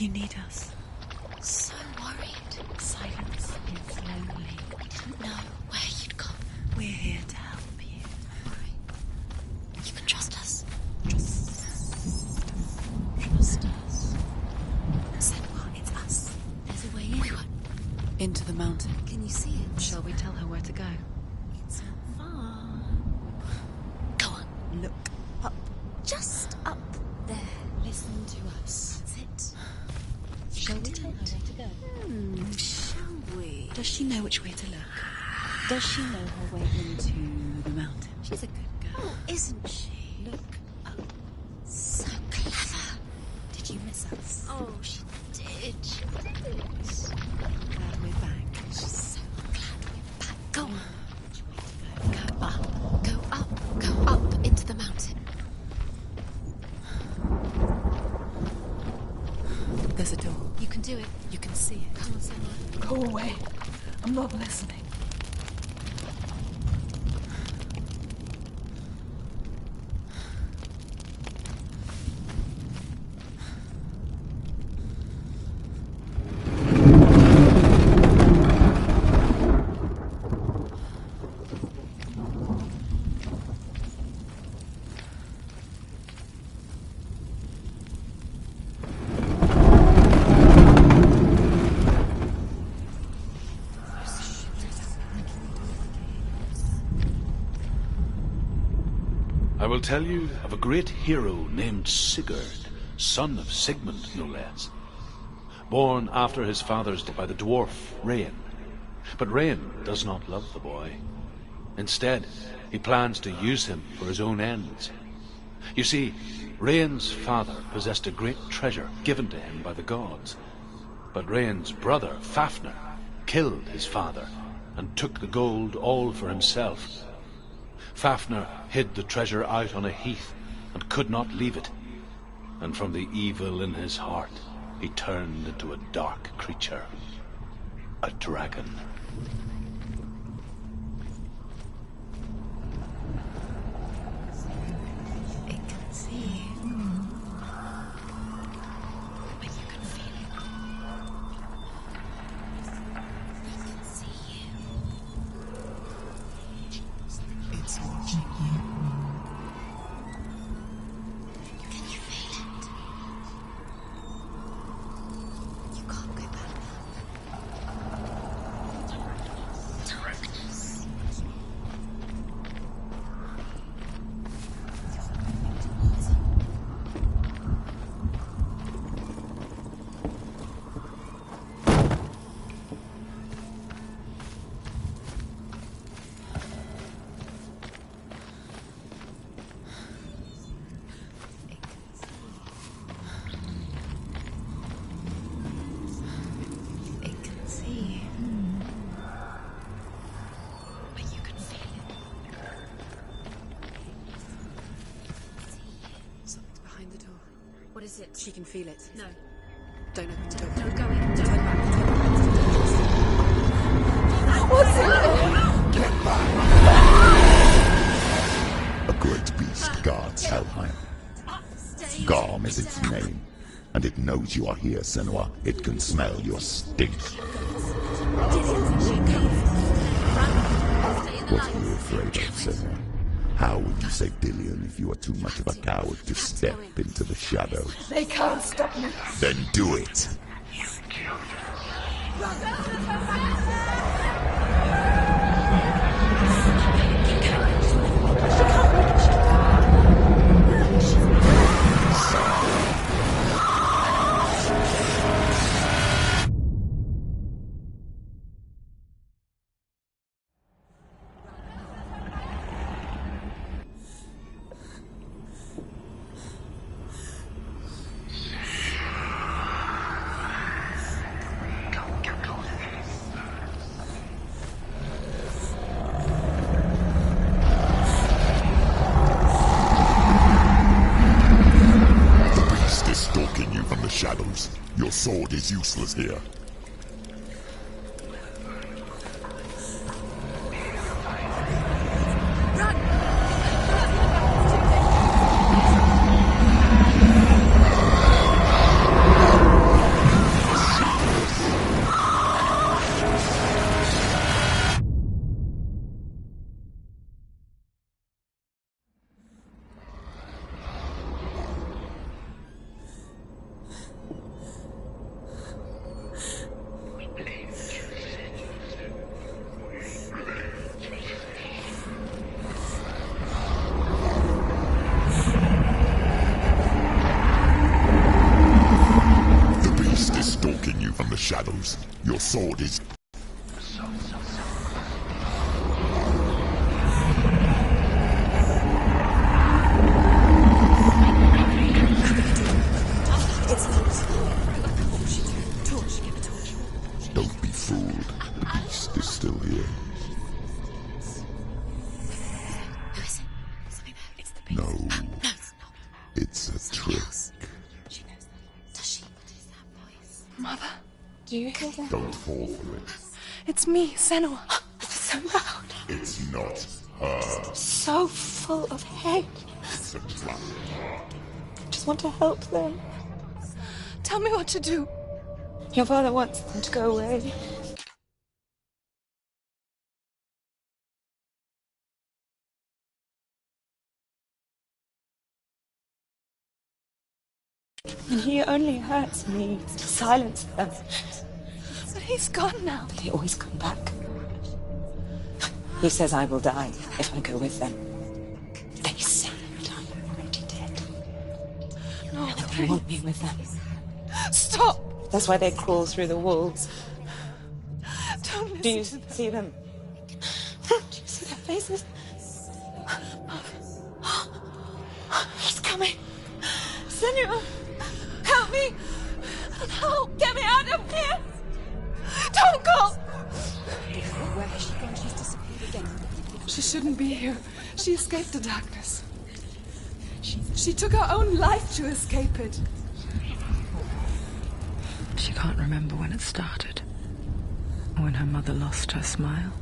You need us. So worried. Silence is lonely. We didn't know where you'd gone. We're here to help you. Don't worry. You can trust us. Trust us. Senwa, it's us. There's a way in. Into the mountain. Can you see it? Shall we tell her where to go? It's not far. Go on. Look up. Just up there. Listen to us. That's it. Shall we tell her where to go? Shall we? Does she know which way to look? Does she know her way into the mountain? She's a good girl, isn't she? Look up. So clever. Did you miss us? Oh, she did. She did. Glad we're back. She's so glad we're back. Go on. Which way to go? Go up. Go up. Go up into the mountain. There's a door. You can do it. You can see it. Come on, Senwa. Go away. I'm not listening. I will tell you of a great hero named Sigurd, son of Sigmund, no less. Born after his father's death by the dwarf Rain. But Rain does not love the boy. Instead, he plans to use him for his own ends. You see, Rain's father possessed a great treasure given to him by the gods. But Rain's brother, Fafnir, killed his father and took the gold all for himself. Fafnir hid the treasure out on a heath and could not leave it. And from the evil in his heart, he turned into a dark creature, a dragon. It can see you. But you can feel it. It can see you. It's watching you. Can you feel it? You can't go back now. Darkness. It can see you. But you can feel it. Something's behind the door. What is it? She can feel it. No. Don't open the door. Don't go in. Turn Don't. back. Turn back. What's in there? Get back! A great beast guards Helheim. Garm is its name, and it knows you are here, Senua. It can smell your stink. What are you afraid of, Senua? How would you save Dillion if you are too much of a coward to step into the shadows? They can't stop me. Then do it! Stalking you from the shadows. Your sword is useless here. Your sword is... Don't be fooled. The beast is still here. Who is it? Something there. It's the beast. No, No, it's not. it's a trick. She knows that voice. Does she? What is that voice? Mother, do you hear that? Don't fall for it. It's me, Senua. It's so loud. It's not her. So full of hate. It's a trap. Just want to help them. Tell me what to do. Your father wants them to go away. And he only hurts me to silence them. But he's gone now. They always come back. He says I will die if I go with them. They say that I'm already dead. No, They don't want me with them. stop! That's why they crawl through the walls. Don't listen Do you to them. see them? Do you see their faces? He's coming. Senua, help me. Help, get me out of here. Don't go. Where has she gone? She's disappeared again. She shouldn't be here. She escaped the darkness. She took her own life to escape it. She can't remember when it started. When her mother lost her smile.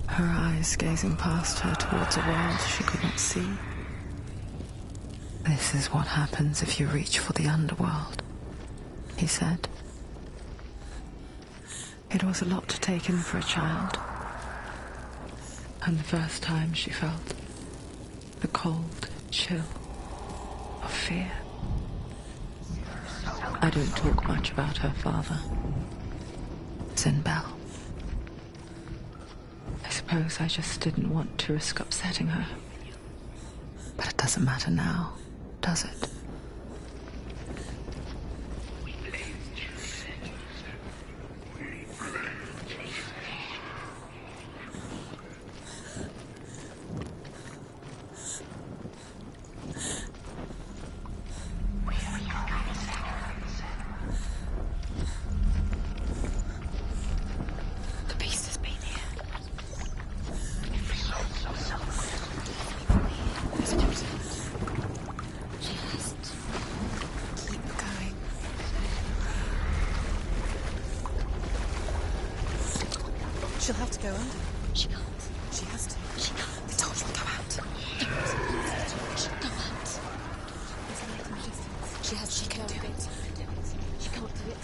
Her eyes gazing past her towards a world she could not see. This is what happens if you reach for the underworld, he said. It was a lot to take in for a child. And the first time she felt the cold chill of fear. I don't talk much about her father, Sinbel. I suppose I just didn't want to risk upsetting her. But it doesn't matter now, does it? The beast has been here. She has to keep going. She'll have to go under. She can't. She has to. She can't. The torch will go out. She go out. She has to. She can do it. She can't do it.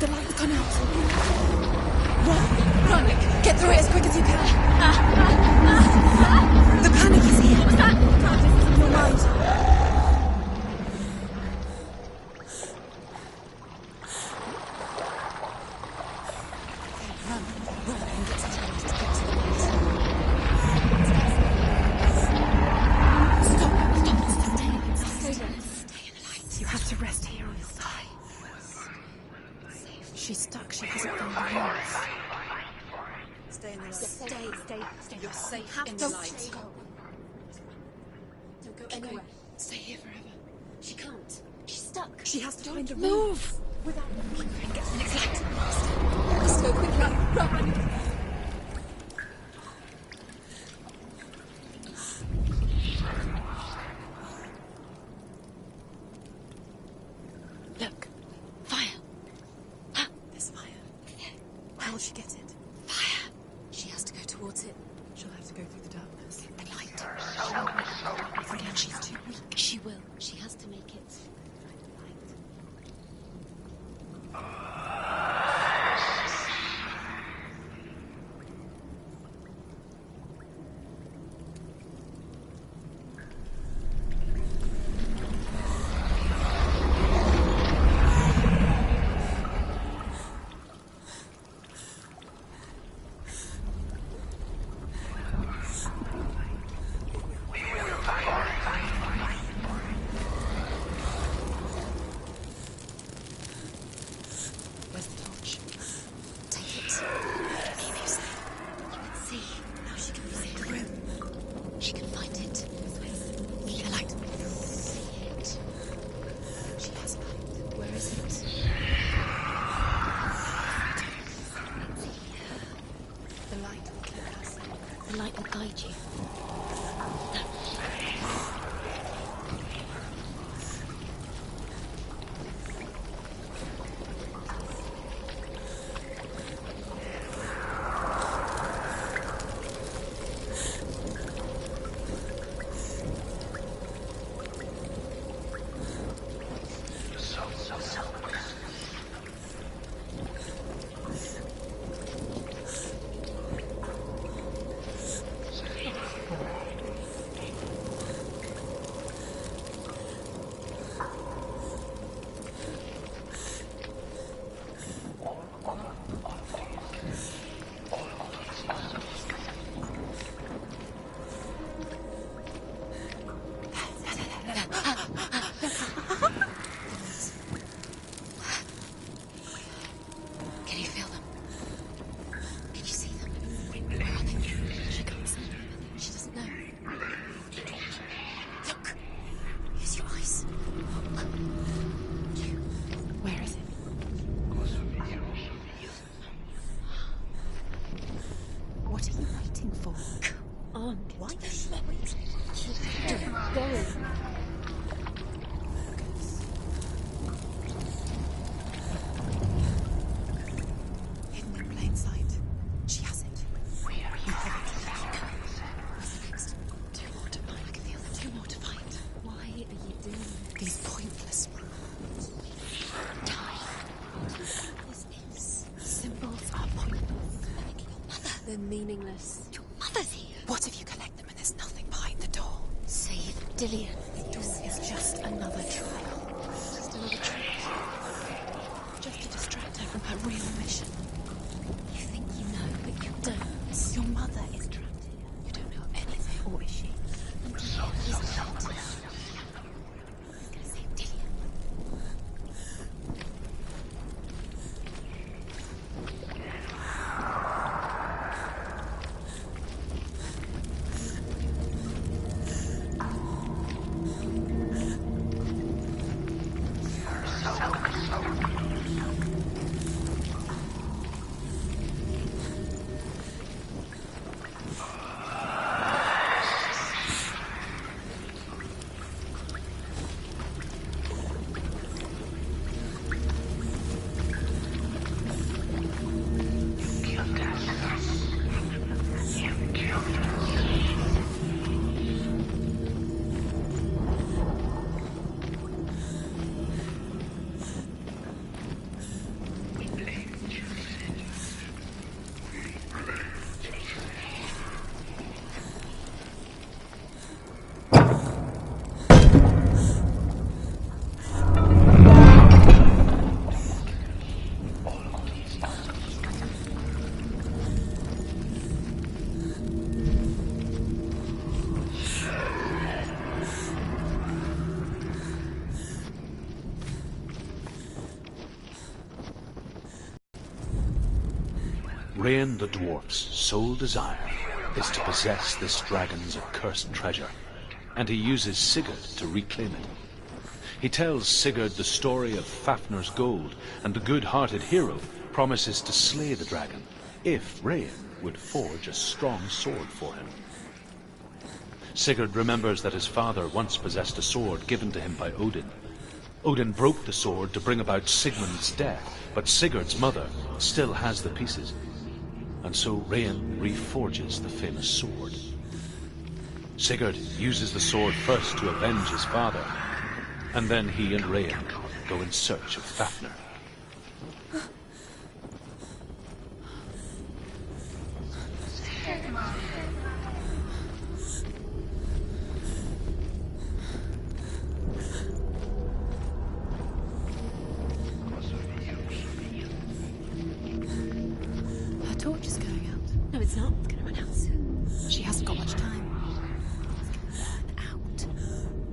The light's gone out. Run! Get through it as quick as you can. The panic is here. What's that? Your mind. Run and get to the light. Get to the light. Stop. Stay there. Stay in the light. You have to rest here or you'll die. She's stuck. She hasn't found the walls. Stay in the light. Stay. You're safe in the light. Don't go anywhere. Stay here forever. She can't. She's stuck. She has to find a Move! Without get to the next light. Let's go quick. Run. Look. Fire. There's fire. How will she get it? Fire. She has to go towards it. She'll have to go through the darkness. The light. Again, she's too weak. She will. She has to make it. The light will guide you. They're meaningless. Your mother's here. What if you collect them and there's nothing behind the door? Save Dillian. The door is just another trial. Just another trick. Just to distract her from her real mission. You think you know, but you don't. Your mother is trapped here. You don't know anything, or is she? He's not. He's gonna save Dillian. Rain the dwarf's sole desire is to possess this dragon's accursed treasure, and he uses Sigurd to reclaim it. He tells Sigurd the story of Fafnir's gold, and the good-hearted hero promises to slay the dragon if Rain would forge a strong sword for him. Sigurd remembers that his father once possessed a sword given to him by Odin. Odin broke the sword to bring about Sigmund's death, but Sigurd's mother still has the pieces. And so Rain reforges the famous sword. Sigurd uses the sword first to avenge his father, and then he and Rain go in search of Fafnir. Her torch is going out. No, it's not. It's gonna run out soon. She hasn't got much time. Burn out.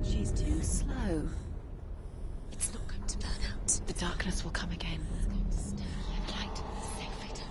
She's too slow. It's not going to burn out. The darkness will come again. It's going to stay and light. Save it.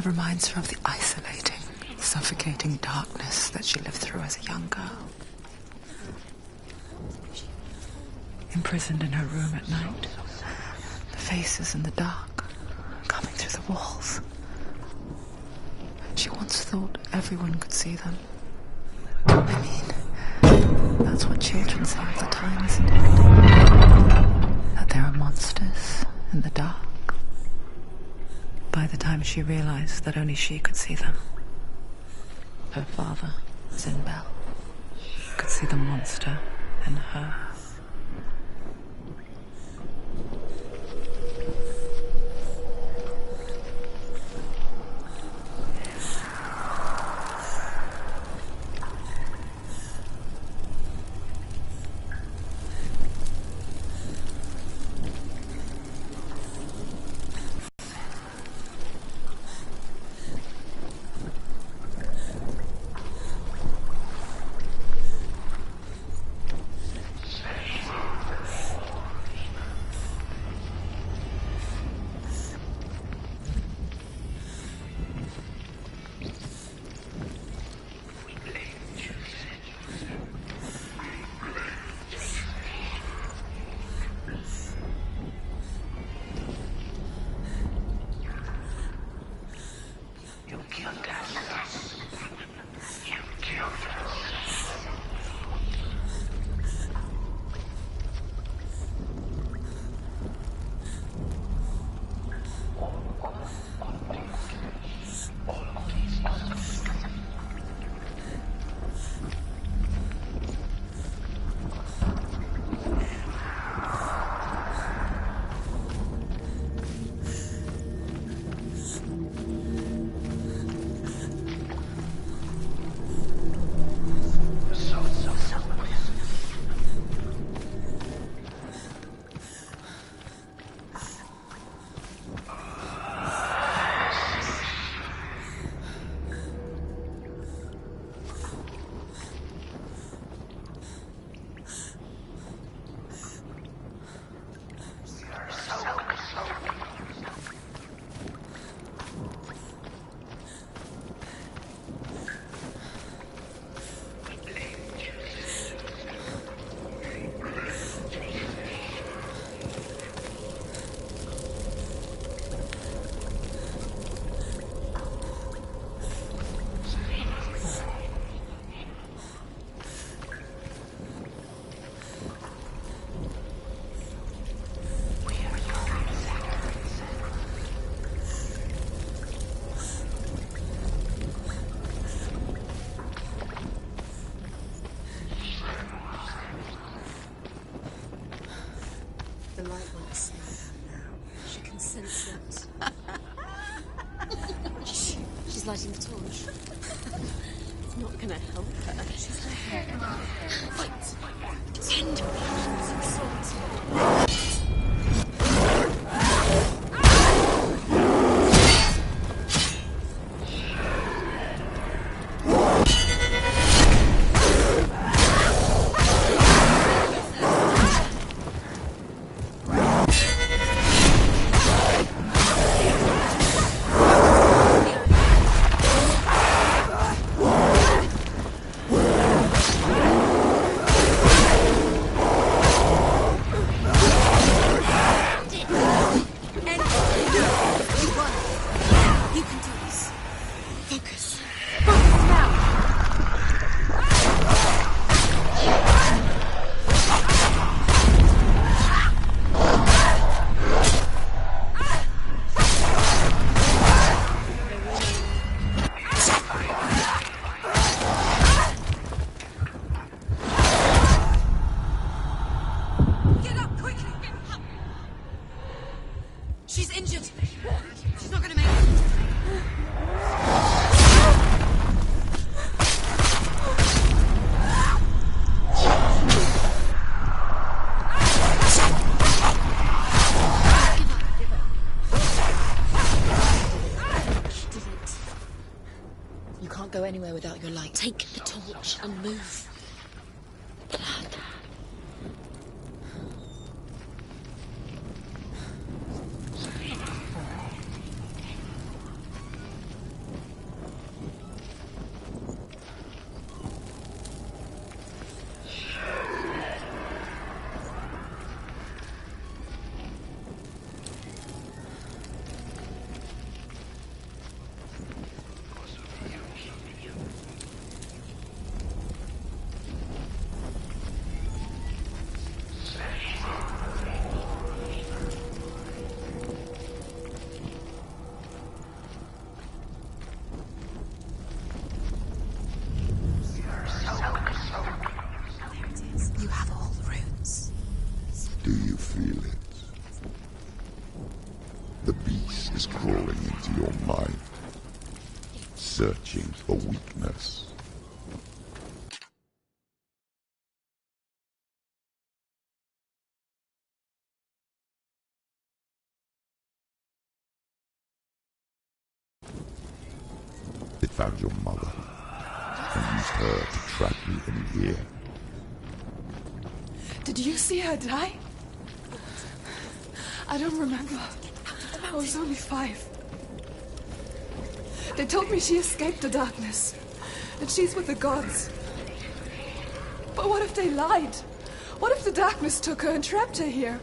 It reminds her of the isolating, suffocating darkness that she lived through as a young girl. Imprisoned in her room at night, the faces in the dark, coming through the walls. She once thought everyone could see them. I mean, that's what children say all the time, isn't it? That there are monsters in the dark. By the time she realized that only she could see them, her father, Zinbel, could see the monster in her. The light won't see her now. She can sense that. She's lighting the torch. It's not gonna help her. She's there. Fight. Defend me. She's injured. She's not gonna make it. You can't go anywhere without your light. Take the torch and move. Blood. feel it? The beast is crawling into your mind, searching for weakness. It found your mother and used her to trap me in here. Did you see her die? I don't remember. I was only 5. They told me she escaped the darkness, and she's with the gods. But what if they lied? What if the darkness took her and trapped her here?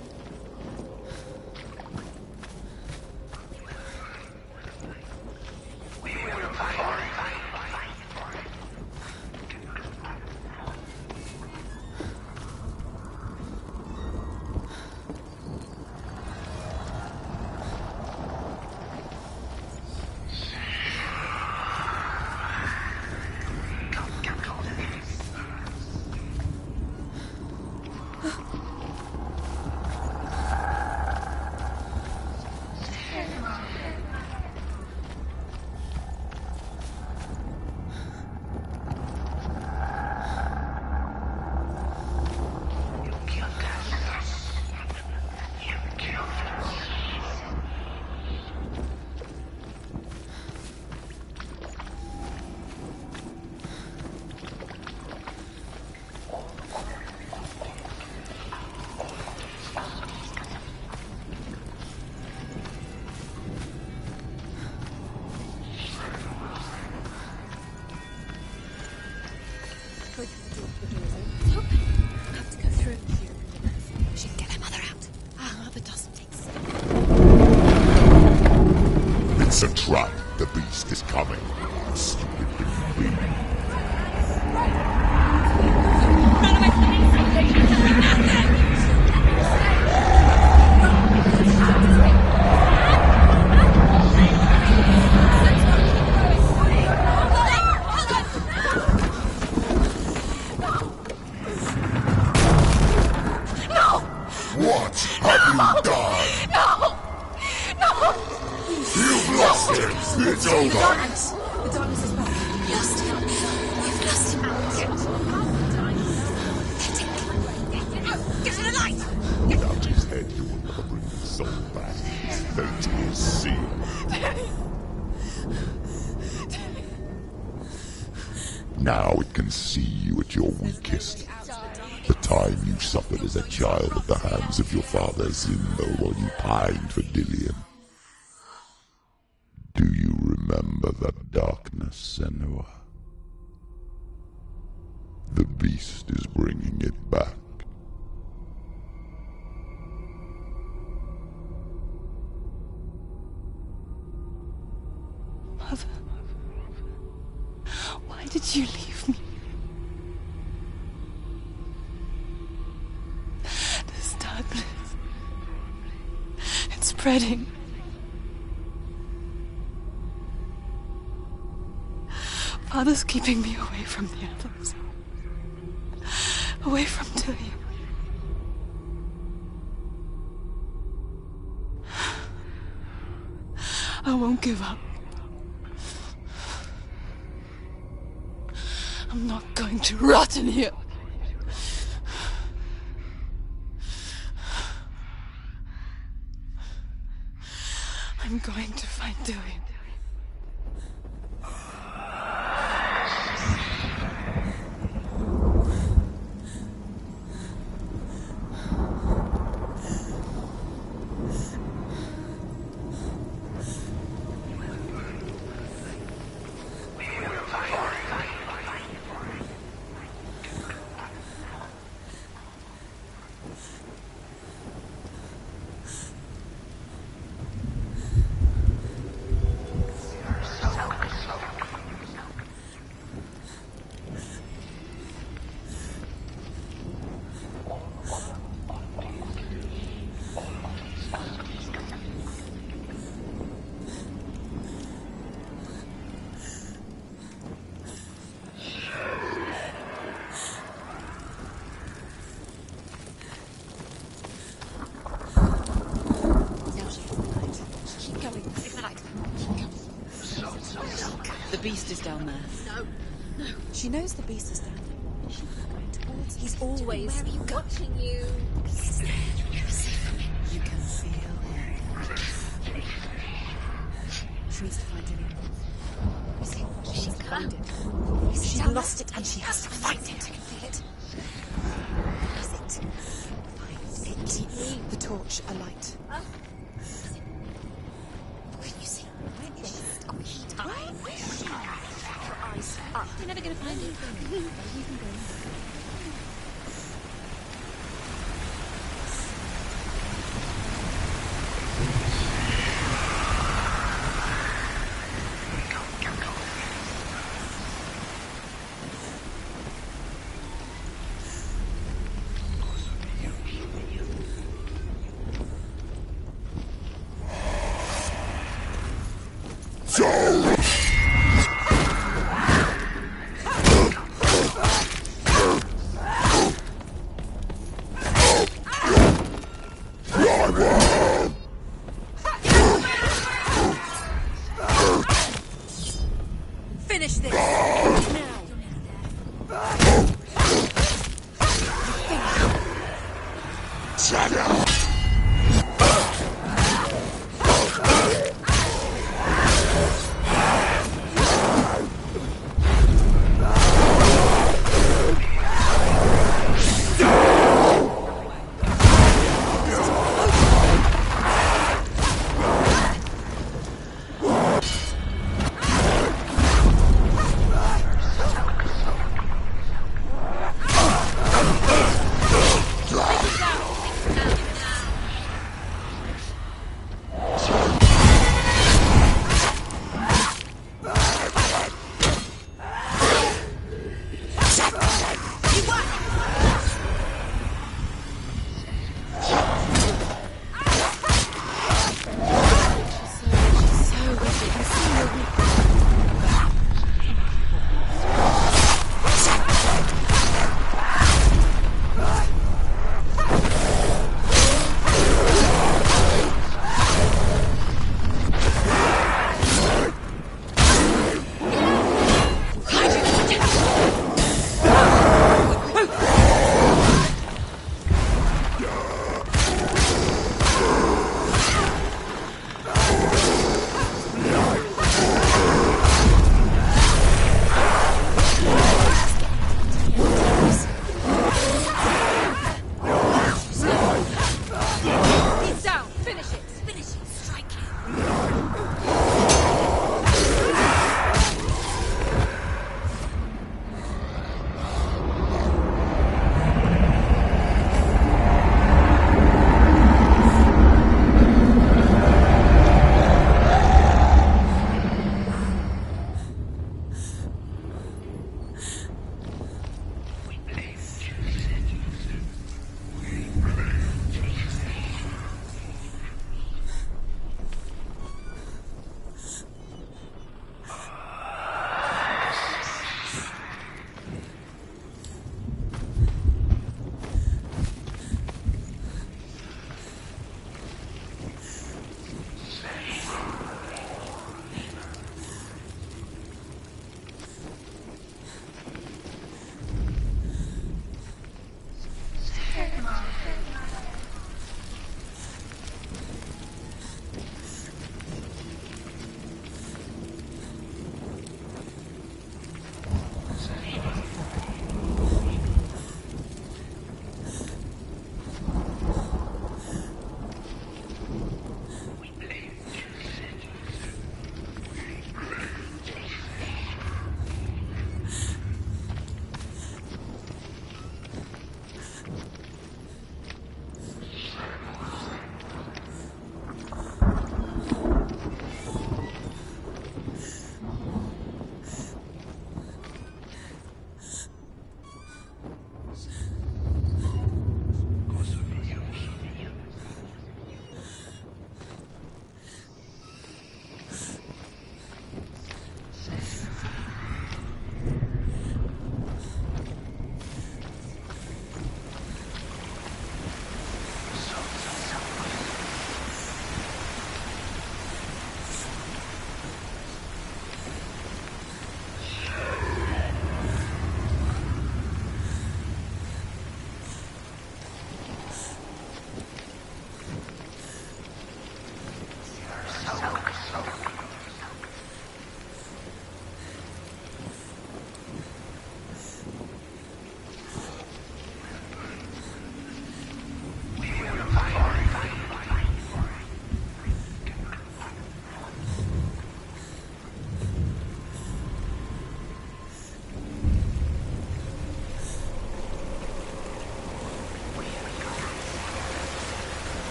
It's a trap. The beast is coming. Stupid thing. What have you done? No! You've lost him. It's over. The darkness is back. Lost him. You've lost him. Get to the light. Without his head, you will never bring the soul back. Fate is sealed. Now it can see you at your weakest. The time you suffered as a child at the hands of your father Zimbo while you pined for Dillian. Do you remember that darkness, Senua? The beast is bringing it back. Mother, why did you leave me? This darkness, it's spreading. Father's keeping me away from the others. Away from Dillian. I won't give up. I'm not going to rot in here. I'm going to find Dillian. down there. No. She knows the beast is down there. She's going towards you. He's always Where are you watching you? He's there. You can feel him. She needs to find Dillian. She needs to find it. She's lost it and she has to find it. I can feel it. Where is it? Find it. The torch, a light. Can you see? Where is she? Where is she? Her eyes up. You're never going to find it. You can go. Finish this! Now!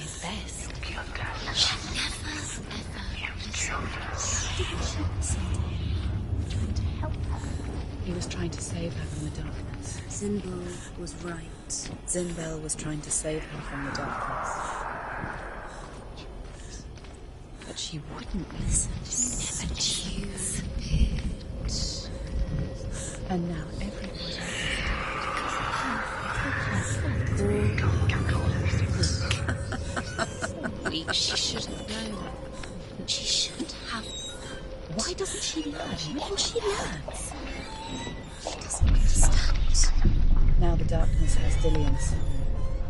his best. She never, ever listens. Trying to help her. He was trying to save her from the darkness. Zinbel was right. Zinbel was trying to save her from the darkness. But she wouldn't listen. She never choose. And now everybody Weak. She should have known. She should have. Why doesn't she learn? When she learns. She doesn't understand. Now the darkness has Dillian's.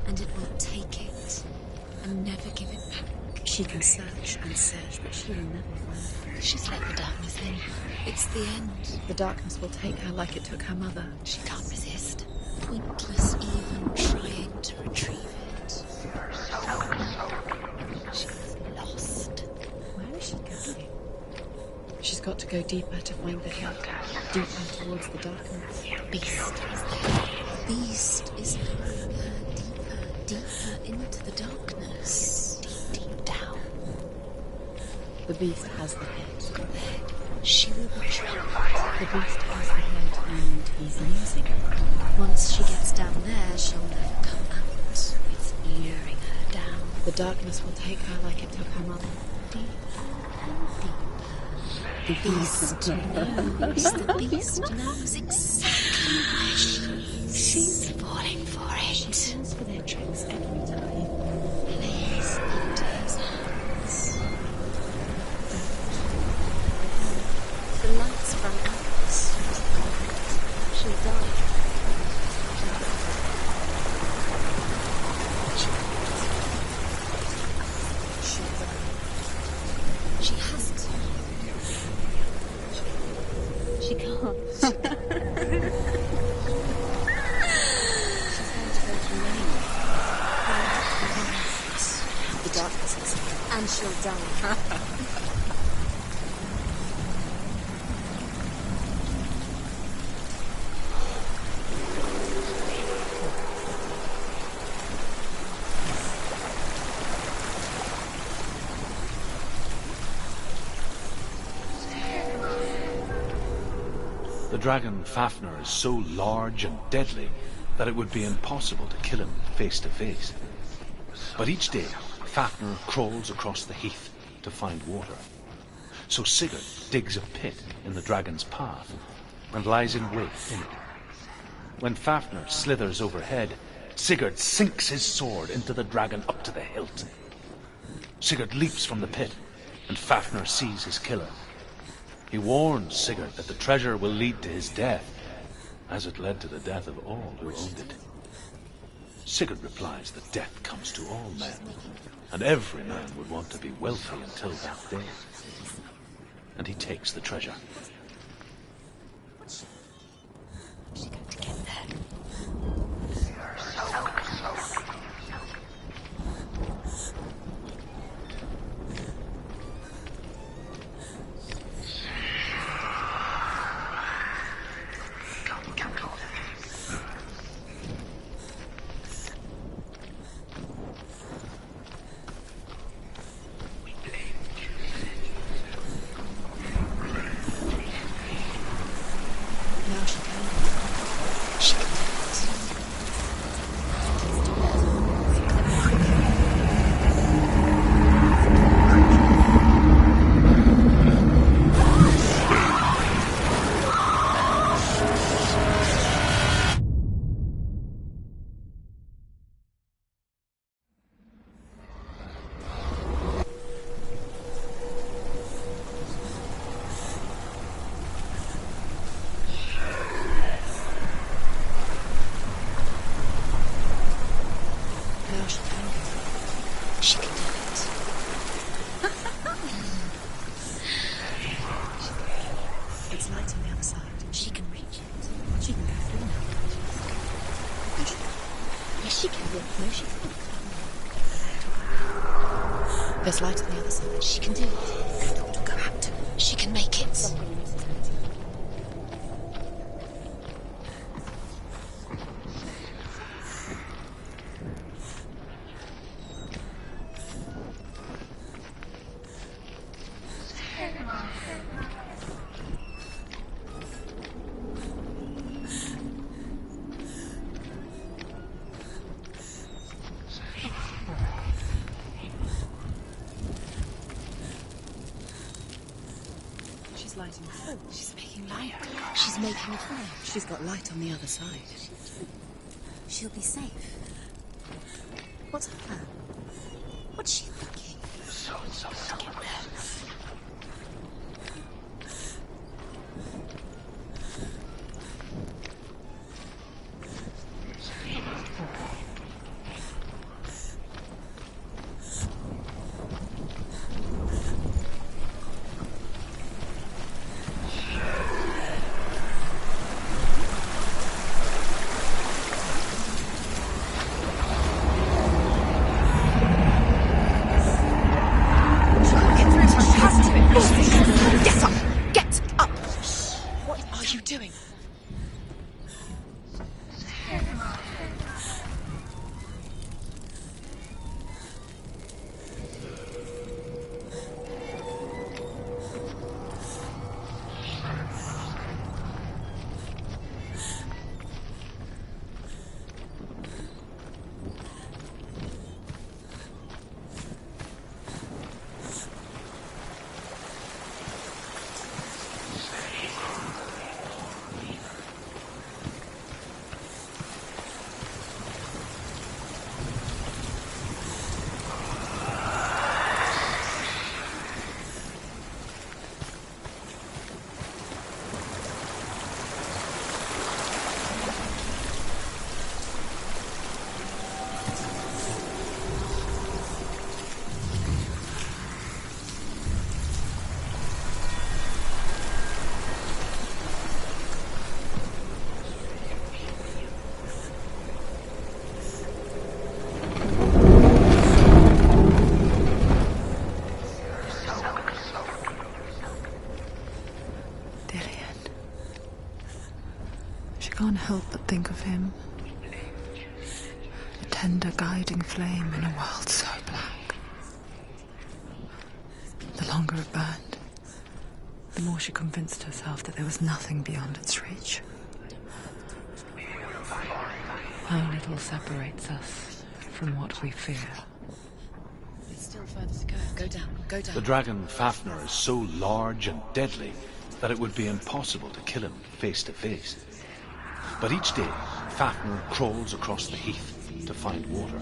And it will take it and never give it back. She can search and search, but she will never find it. She's let the darkness in. It's the end. The darkness will take her like it took her mother. She can't resist. Pointless even trying to retrieve it. She's lost. Where is she going? She's got to go deeper to find the hill. Deeper towards the darkness. Beast is there. Beast is luring her deeper into the darkness. Deep down. The beast has the head. She will betray it. The beast has the head and he's using it. Once she gets down there, she'll never come out. It's luring her down. The darkness will take her like it took her mother. Deeper and deeper. The beast knows exactly where she is. She's falling for it. She falls for their tricks every time. Plays into his hands. The lights run out. She'll die. She'll die. She has to. She can't. She's going to go through anyway. The darkness is here. And she'll die. The dragon Fafnir is so large and deadly that it would be impossible to kill him face to face. But each day, Fafnir crawls across the heath to find water. So Sigurd digs a pit in the dragon's path and lies in wait in it. When Fafnir slithers overhead, Sigurd sinks his sword into the dragon up to the hilt. Sigurd leaps from the pit, and Fafnir sees his killer. He warns Sigurd that the treasure will lead to his death, as it led to the death of all who owned it. Sigurd replies that death comes to all men, and every man would want to be wealthy until that day. And he takes the treasure. She's going to get there. Now she can. She can do it. Now she can. She can do it. It's light on the other side. She can reach it. She can go through now. No, she can't. Yes, she can. No, she can't. There's light on the other side. She can do it. Go out. She can make it. Somebody uses it. She's lighting a fire. She's making light. She's making a fire. She's got light on the other side. She'll be safe. What's her plan? What's she thinking? Get up! Get up! What are you doing? Can't help but think of him. A tender guiding flame in a world so black. The longer it burned, the more she convinced herself that there was nothing beyond its reach. How little separates us from what we fear. There's still further to go. Go down, go down. The dragon Fafnir is so large and deadly that it would be impossible to kill him face to face. But each day, Fafnir crawls across the heath to find water.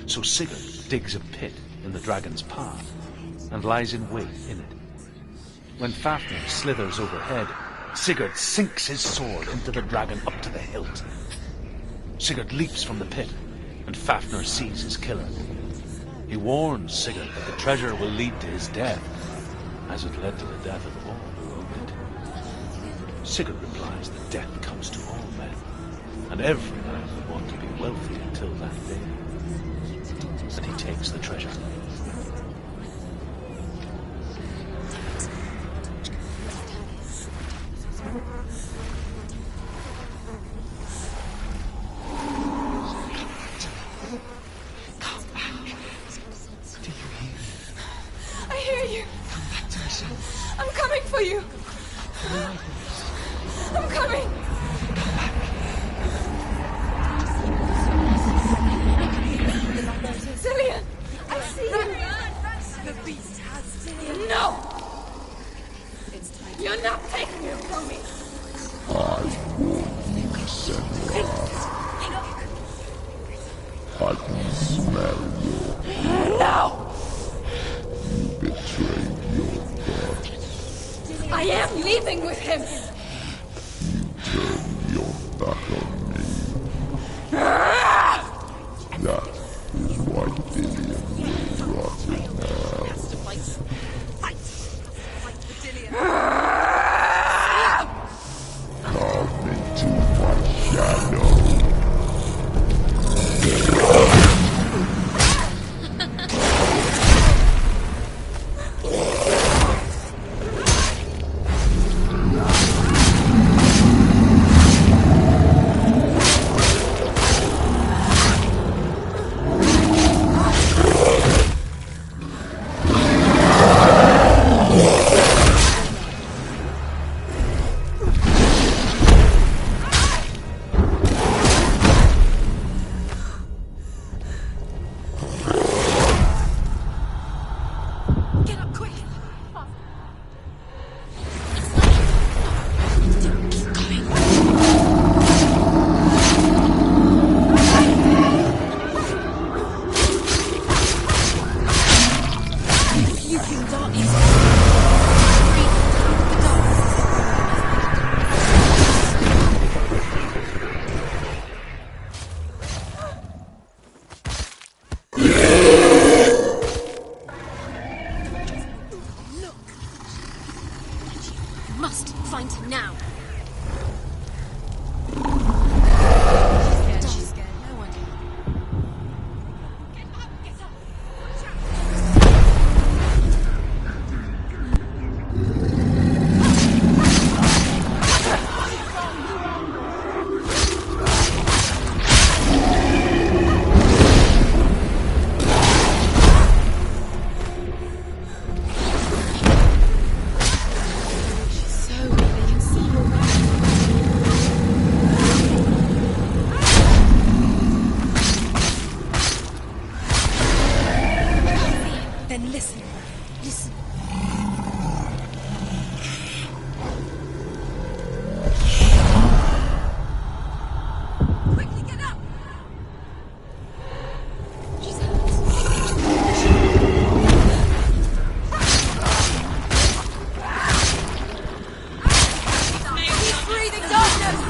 So Sigurd digs a pit in the dragon's path and lies in wait in it. When Fafnir slithers overhead, Sigurd sinks his sword into the dragon up to the hilt. Sigurd leaps from the pit, and Fafnir sees his killer. He warns Sigurd that the treasure will lead to his death, as it led to the death of all who owned it. Sigurd replies that death comes to all men, and every man would want to be wealthy until that day. And he takes the treasure. I hear you. I'm coming for you. I'm coming. Zillion, I see you. The beast has Zillion. No! You're not taking it from me. I warn you, Senua. I can smell your... No! You betrayed your god. I am leaving with him. Turn your back on me. That is why Dillion will rot in hell. Come into my shadow. fucking darkness. The darkness is must find him now. She's scared. No one can. Get up! Get up! Watch out! Then listen. Listen. Quickly get up! She's hurt. He's breathing darkness!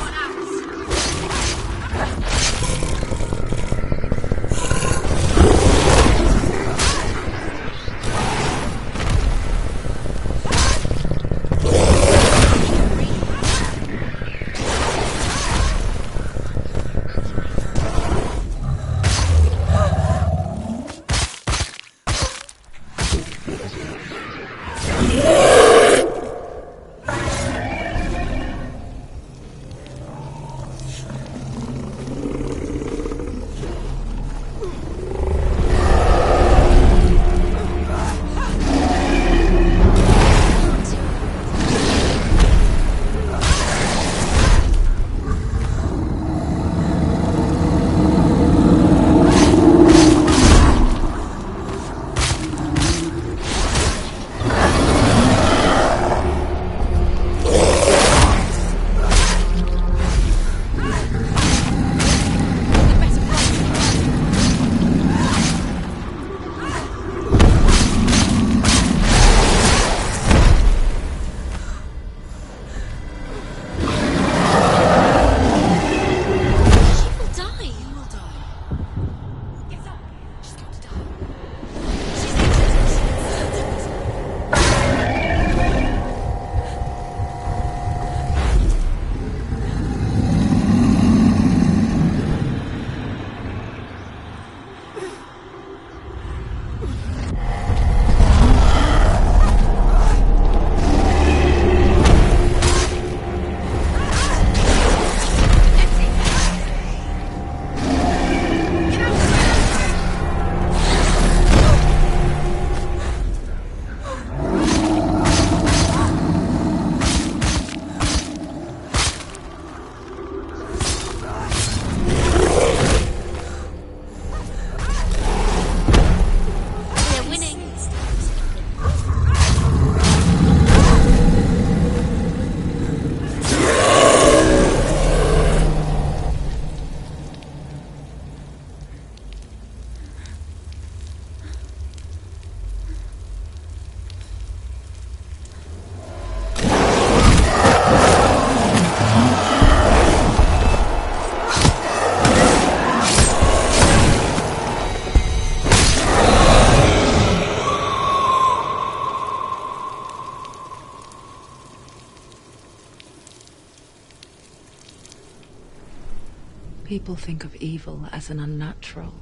People think of evil as an unnatural,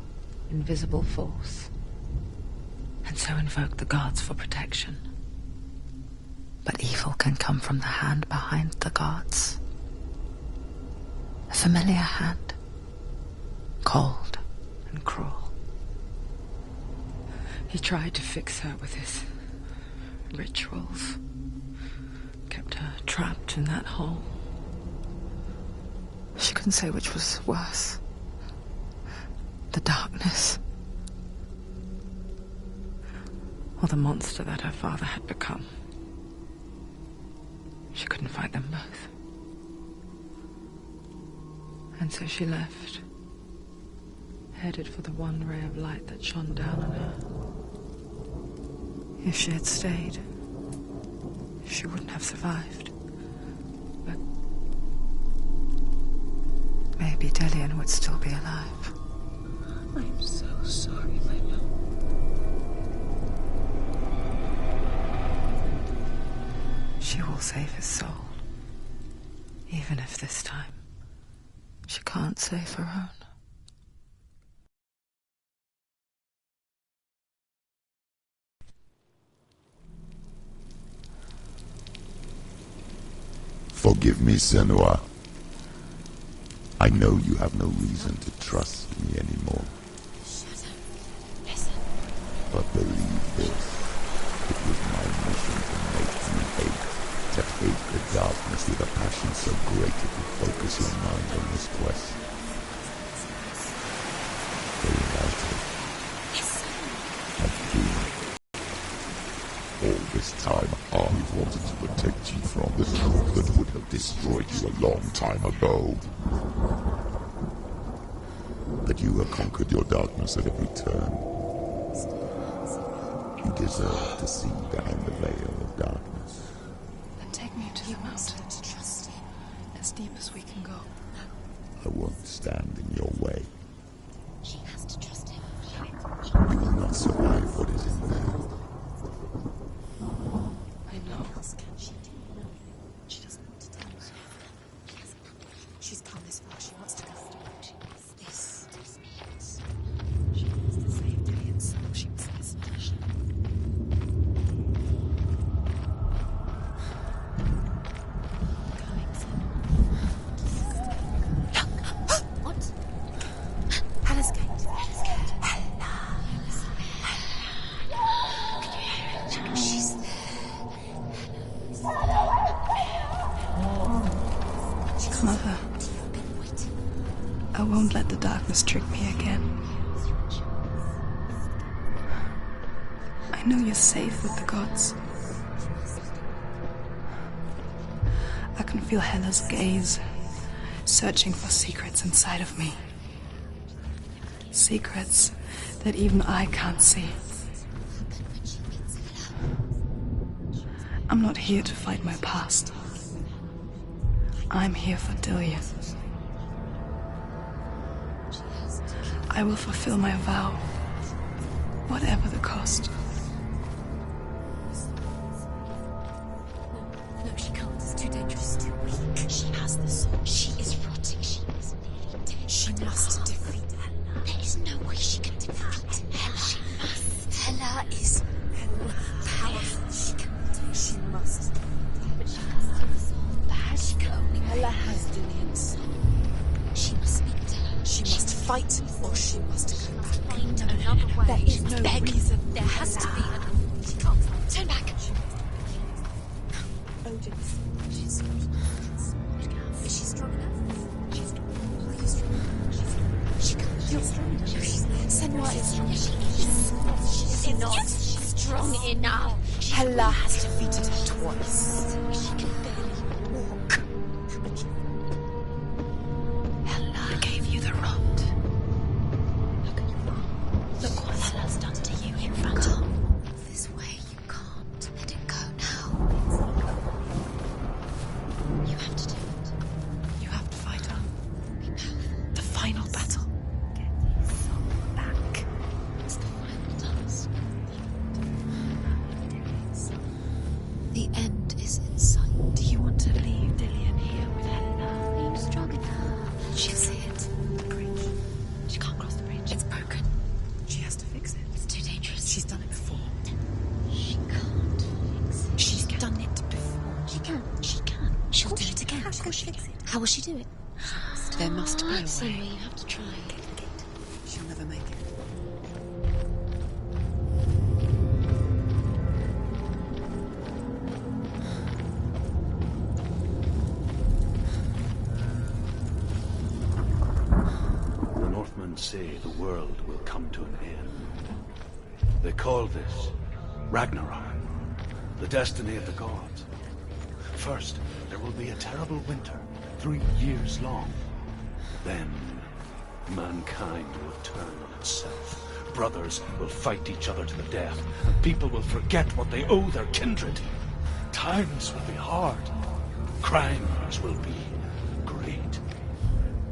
invisible force, and so invoke the gods for protection. But evil can come from the hand behind the gods. A familiar hand, cold and cruel. He tried to fix her with his rituals, kept her trapped in that hole. She couldn't say which was worse. The darkness, or the monster that her father had become. She couldn't fight them both. And so she left, headed for the one ray of light that shone down on her. If she had stayed, she wouldn't have survived. But maybe Dillian would still be alive. I'm so sorry, my love. She will save his soul. Even if this time she can't save her own. Forgive me, Senua. I know you have no reason to trust me anymore. Shut up. Listen. But believe this. It was my mission to make you hate. To hate the darkness with a passion so great it would focus your mind on this quest. United. All this time, I wanted to protect you from the truth that would have destroyed you a long time ago. But you have conquered your darkness at every turn. You deserve to see behind the veil of darkness. Then take me to the mountain. As deep as we can go. I won't stand in your way. She has to trust him. You will not survive what is in there. I know. What else can she do? She doesn't want to tell us. She's come this far. She wants to go. She wants this. She wants to save Dillian's soul. She must listen to her. What? Hannah's gate. Hannah's gate. She's Mother, I won't let the darkness trick me again. I know you're safe with the gods. I can feel Hela's gaze, searching for secrets inside of me. Secrets that even I can't see. I'm not here to fight my past. I'm here for Dillian. I will fulfill my vow, whatever the cost. No, she can't. It's too dangerous. Too weak. She has the soul. She is rotting. She is nearly dead. She must defeat Hela. There is no way she can defeat Hela. She must. Hela is powerful. She can do. She must. But she has the soul. She can only. Hela has Dillian's soul. She must speak to her. She must fight, or she must go back. There is no reason. There has to be another. She can't. Turn back. She's strong. Is she strong enough? She's strong. Are you strong enough? She can't. You're strong enough. Senua is strong. She is not strong enough. Hela has defeated her twice. She can barely walk. Hela gave you the rot. Look what Hela's done to you in front of you. This way you can't. Let it go now. You have to do it. You have to fight her. Be powerful. The final battle. Get his soul back. It's the final task. The end is in sight. Do you want to leave Dillian here with Hela? Are you strong enough? She'll see it. The bridge. She can't cross the bridge. It's broken. She has to fix it. It's too dangerous. She's done it before. She can't fix it. She's done it before. She can. She can. She'll do it again. Of course she can. How will she do it? There must be a way. Somewhere you have to try. She'll never make it. The Northmen say the world will come to an end. They call this Ragnarok, the destiny of the gods. First, there will be a terrible winter, 3 years long. Then, mankind will turn on itself, brothers will fight each other to the death, and people will forget what they owe their kindred. Times will be hard. Crimes will be great.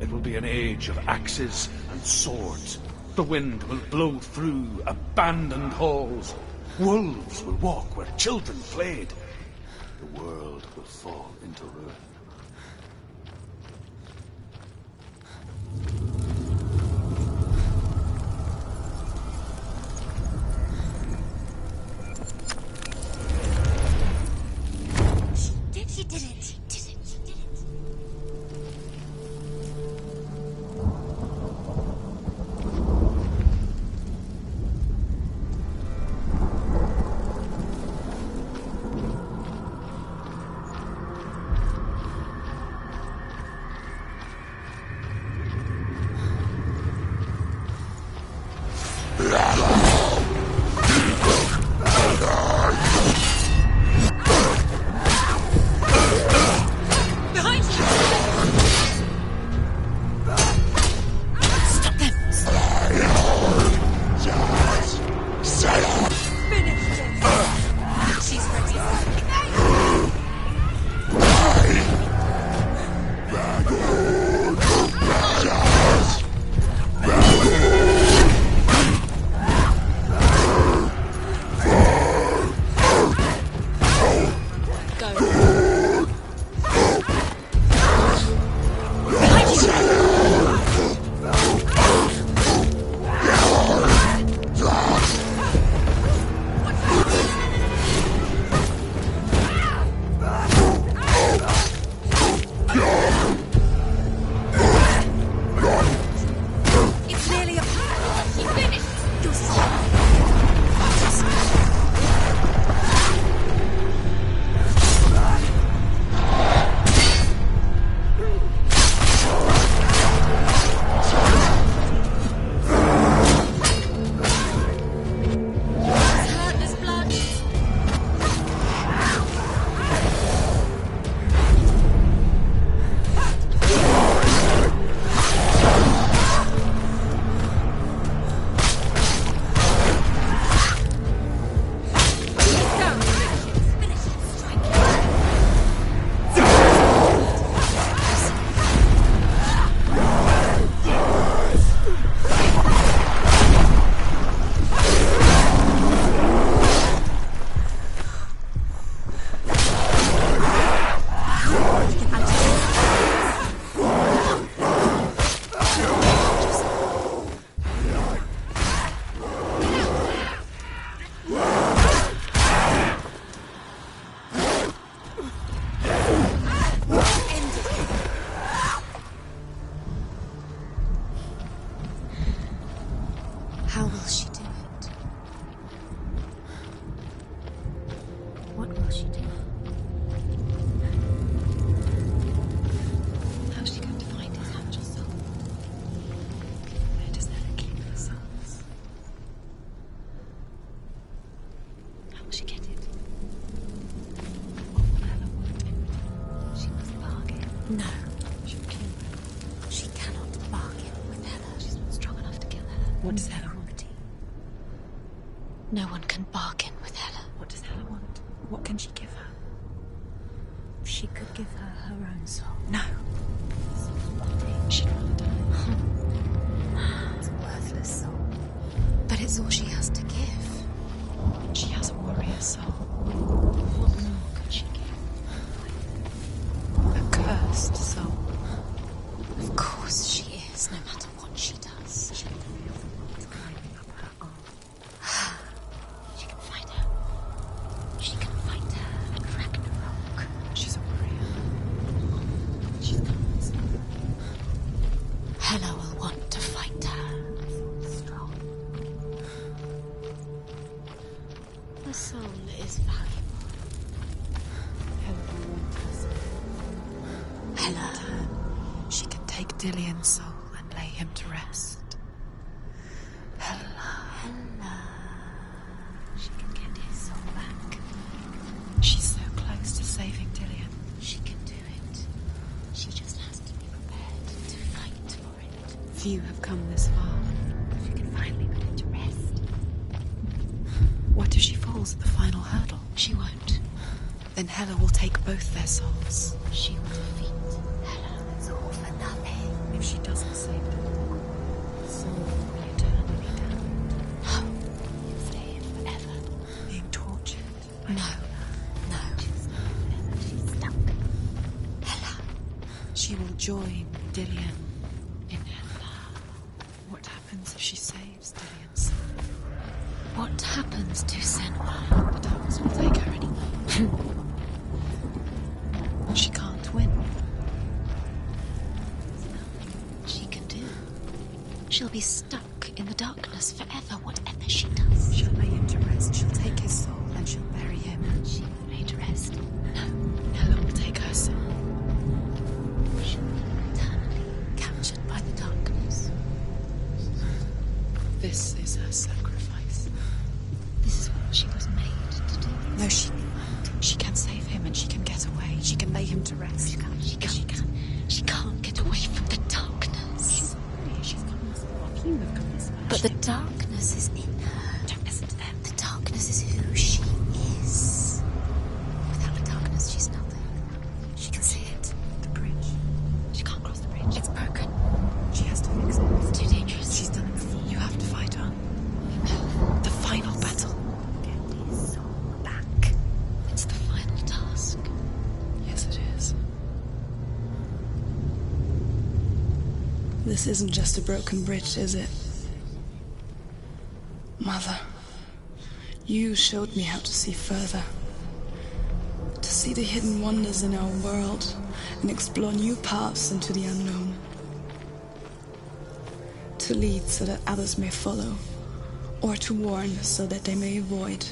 It will be an age of axes and swords. The wind will blow through abandoned halls. Wolves will walk where children played. The world will fall into ruin. She did it. How will she do it? What will she do? How's she going to find his angel soul? Where does Ella keep her souls? How will she get it? What will Ella want? She must bargain. No. She'll kill her. She cannot bargain with Ella. She's not strong enough to kill her. What does Ella want? No one can bargain with Ella. What does Ella want? What can she give her? She could give her her own soul. No. She'd rather die. It's a worthless soul. But it's all she has to give. She has a warrior soul. What more could she give? A cursed soul. Of course she is, no matter what she does. She feels it's climbing up her arm. She can fight her. She can fight her at Ragnarok. She's a warrior. She's God's. Hela will want to fight her. Strong. Her soul is valuable. Hela will want her soul. Hela. She can take Dillion's soul and lay him to rest. Hela. She can get his soul back. She's so close to saving Dillion. She can do it. She just has to be prepared to fight for it. Few have come this far. She can finally put it to rest. falls at the final hurdle. She won't. Then Hela will take both their souls. She will defeat Hela. It's all for nothing. If she doesn't save them, the soul will be eternally damned. No. You'll stay here forever. Being tortured. No. No. She's stuck. Hela. She will join Dillian in Hela. What happens if she saves Dillian's soul? What happens to Senua? The darkness will take her anyway. She can't win. There's nothing she can do. She'll be stuck in the darkness forever, whatever she does. She'll lay him to rest. She'll take his soul and she'll bury him. She will lay to rest. No. Hela will take her soul. She'll be eternally captured by the darkness. This is her sacrifice. This is what she was made to do. No, she can save him and she can get away. She can lay him to rest. She can't get away from the darkness. She's got this far. You have got this far. But the darkness is in her. Don't listen to them. The darkness is who she is. Without the darkness, she's nothing. She can see it. The bridge. She can't cross the bridge. It's broken. She has to fix it. It's too dangerous. She's done it before. You have to fight on. The final battle. Get his soul back. It's the final task. Yes, it is. This isn't just a broken bridge, is it? Mother, you showed me how to see further. To see the hidden wonders in our world and explore new paths into the unknown. To lead so that others may follow, or to warn so that they may avoid.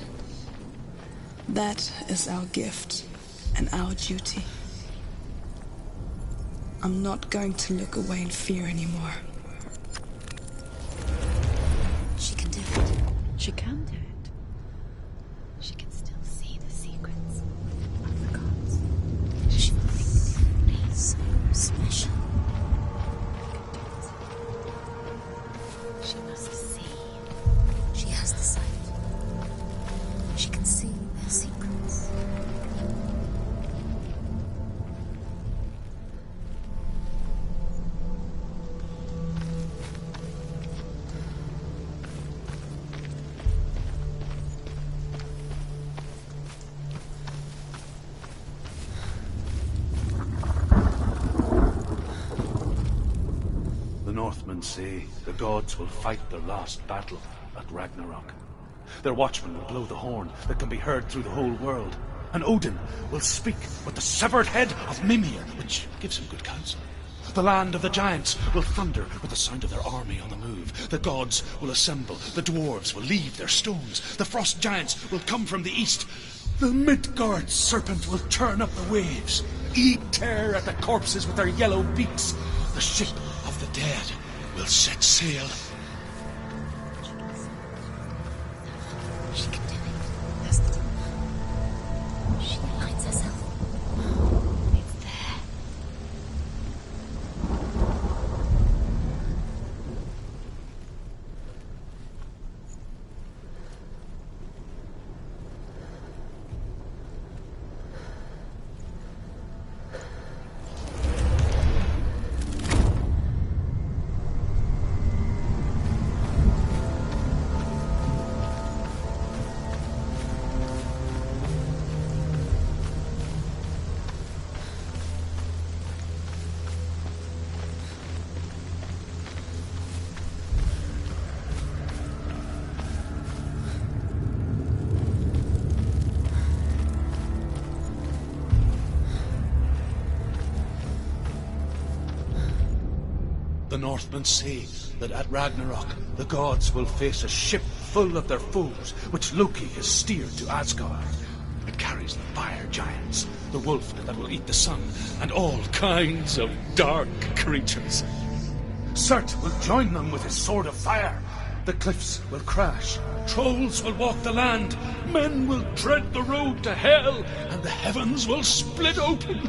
That is our gift and our duty. I'm not going to look away in fear anymore. She can do it. She can do it. She can still see the secrets of the gods. She will think differently, so special. She must see. She has the sight. She can see their secrets. The Northmen say the gods will fight their last battle at Ragnarok. Their watchmen will blow the horn that can be heard through the whole world. And Odin will speak with the severed head of Mimir, which gives him good counsel. The land of the giants will thunder with the sound of their army on the move. The gods will assemble. The dwarves will leave their stones. The frost giants will come from the east. The Midgard serpent will turn up the waves. Eat tear at the corpses with their yellow beaks. The ship of the dead will set sail. She can do it. That's the time. She aligns herself. It's there. The Northmen say that at Ragnarok the gods will face a ship full of their foes, which Loki has steered to Asgard. It carries the fire giants, the wolf that will eat the sun, and all kinds of dark creatures. Surt will join them with his sword of fire. The cliffs will crash, trolls will walk the land, men will tread the road to hell, and the heavens will split open.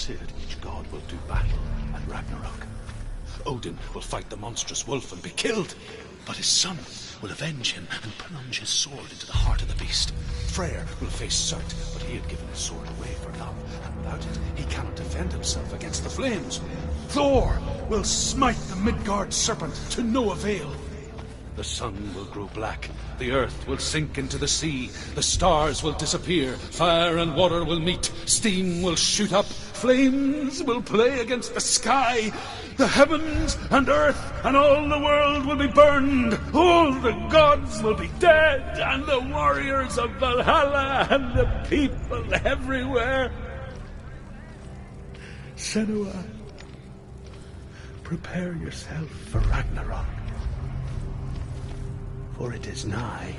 said each god will do battle at Ragnarok. Odin will fight the monstrous wolf and be killed, but his son will avenge him and plunge his sword into the heart of the beast. Freyr will face Surt, but he had given his sword away for love, and without it he cannot defend himself against the flames. Thor will smite the Midgard serpent to no avail. The sun will grow black, the earth will sink into the sea, the stars will disappear, fire and water will meet, steam will shoot up, flames will play against the sky, the heavens and earth and all the world will be burned, all the gods will be dead, and the warriors of Valhalla and the people everywhere. Senua, prepare yourself for Ragnarok, for it is nigh.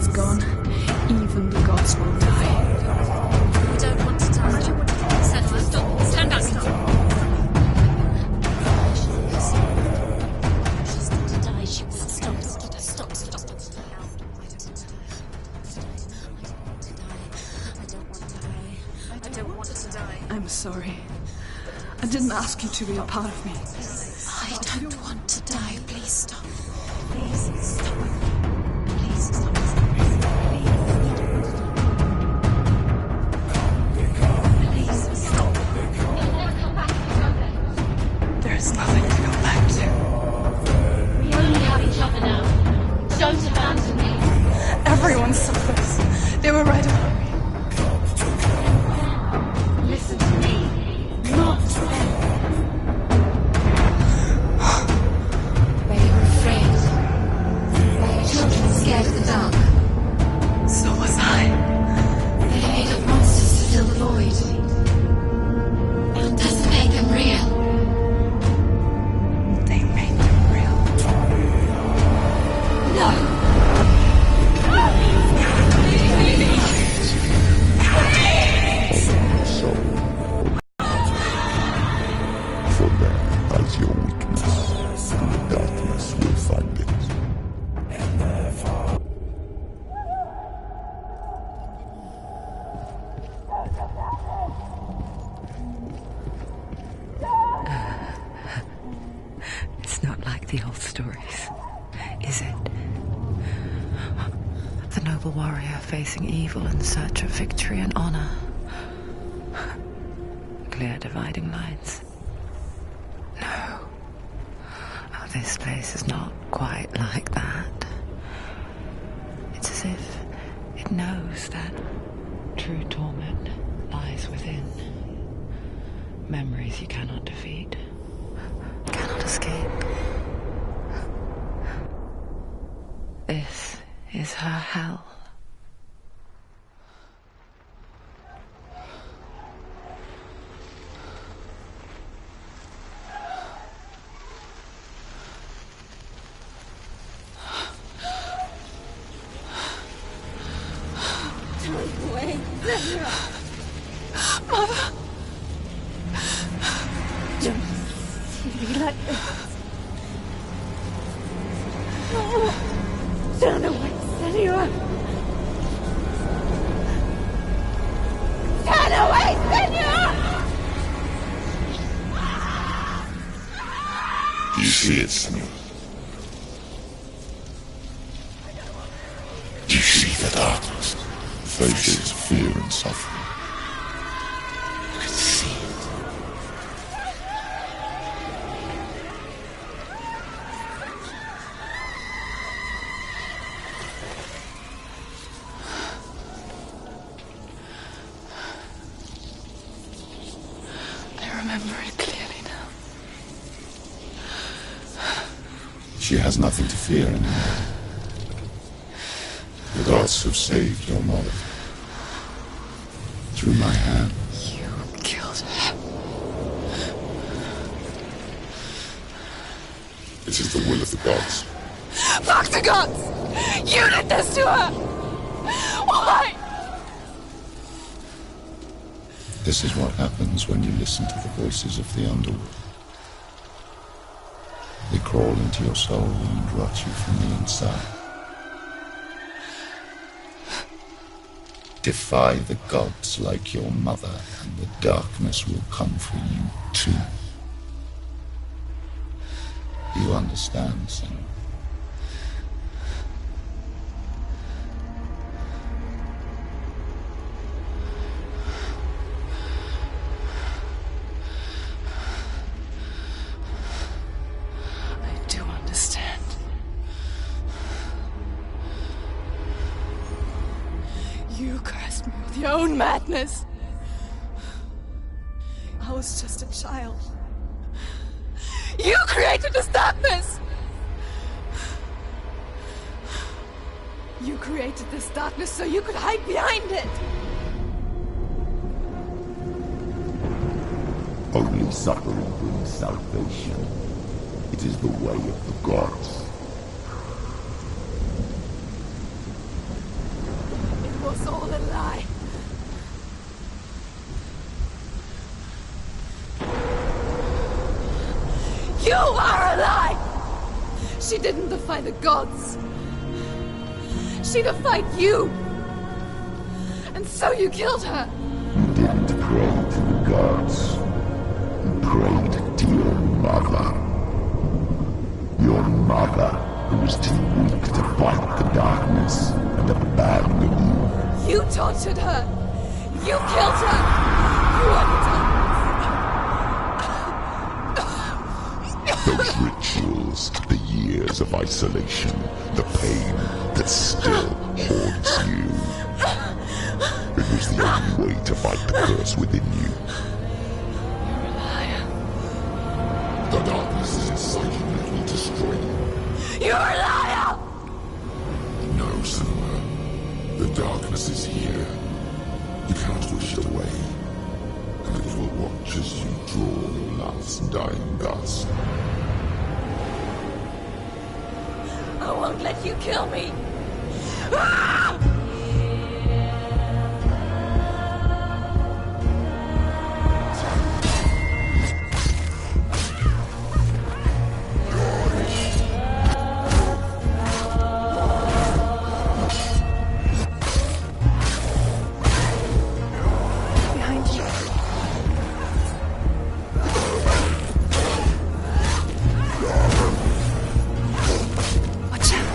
one's gone, even the gods will die. We don't want to die. Senua, stop. Stand back. Stop. She's going to die. She will stop. Stop. I don't want to die. I'm sorry. I didn't ask you to be a part of me. I don't want to die. Please stop. Please stop. Please stop. Please stop. There's nothing to go back to. We only have each other now. Don't abandon me. Everyone suffers. They were right about me. Listen to me. Not to them. Were you afraid? Were your children scared of the dark? So was I. They made up monsters to fill the void. That doesn't make them real. They made them real. No. Soul. For there lies your weakness, and the darkness will find it. It's not like the old stories, is it? The noble warrior facing evil in search of victory and honor. Clear dividing lines. No. Oh, this place is not quite like that. It's as if it knows that true torment lies within. Memories you cannot defeat, cannot escape. This is her hell. Do you see it, Senor? Do you see the darkness? Faces fear and suffering. You can see it. I remember it clearly now. She has nothing to fear anymore. The gods have saved your mother. Through my hand. You killed her. It is the will of the gods. Fuck the gods! You did this to her! Why? This is what happens when you listen to the voices of the underworld. They crawl into your soul and rot you from the inside. Defy the gods like your mother, and the darkness will come for you too. You understand, Senor? I do understand. You cursed me with your own madness. I was just a child. You created this darkness! You created this darkness so you could hide behind it! Only suffering brings salvation. It is the way of the gods. You are a lie! She didn't defy the gods. She defied you. And so you killed her. You didn't pray to the gods. You prayed to your mother. Your mother, who was too weak to fight the darkness and abandoned you. You tortured her. You killed her. You are the darkness. Those rituals, the years of isolation, the pain that still haunts you. It was the only way to fight the curse within you. You're a liar. The darkness is inside you and it will destroy you. You're a liar! No, Senua. The darkness is here. You cannot wish it away. And it will watch as you draw your last dying gasp. I won't let you kill me. Behind you. Watch out.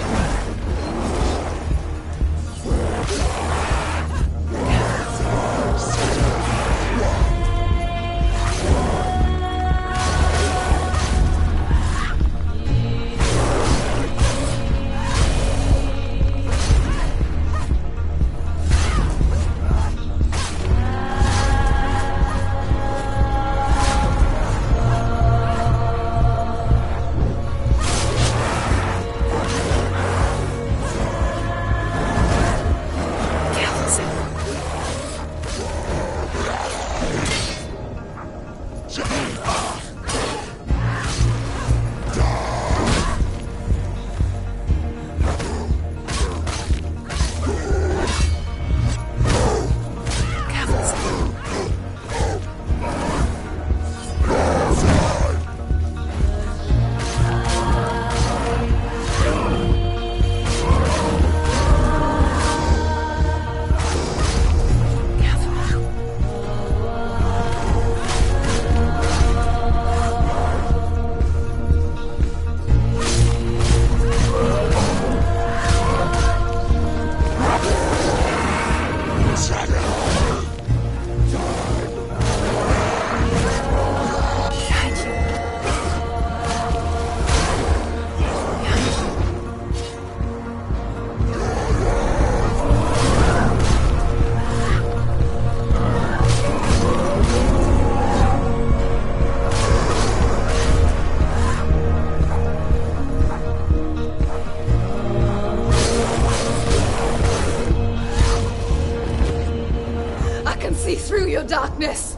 Through your darkness.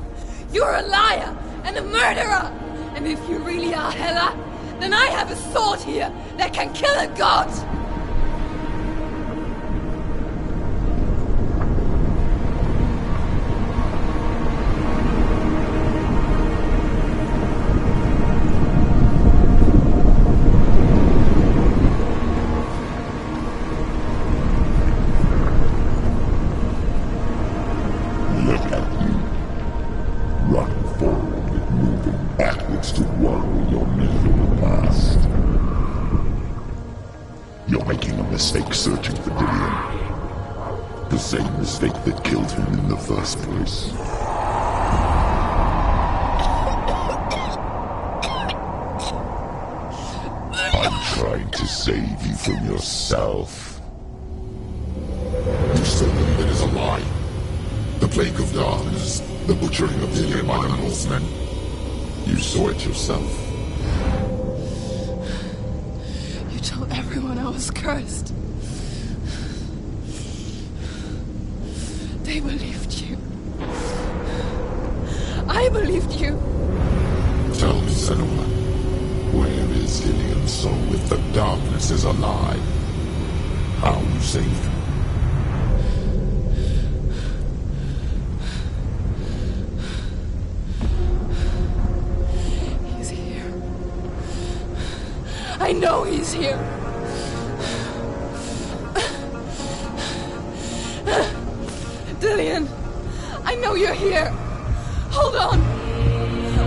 You're a liar and a murderer. And if you really are Hela, then I have a sword here that can kill a god. Mistake searching for Dillion. The same mistake that killed him in the first place. I'm trying to save you from yourself. You still believe it is a lie. The plague of darkness, the butchering of Dillion by the Northmen. You saw it yourself. You told everyone I was cursed. They believed you. I believed you. Tell me, Senua, where is Dillion's soul if the darkness is alive? How you saved him? He's here. know he's here. Dillian, I know you're here. Hold on.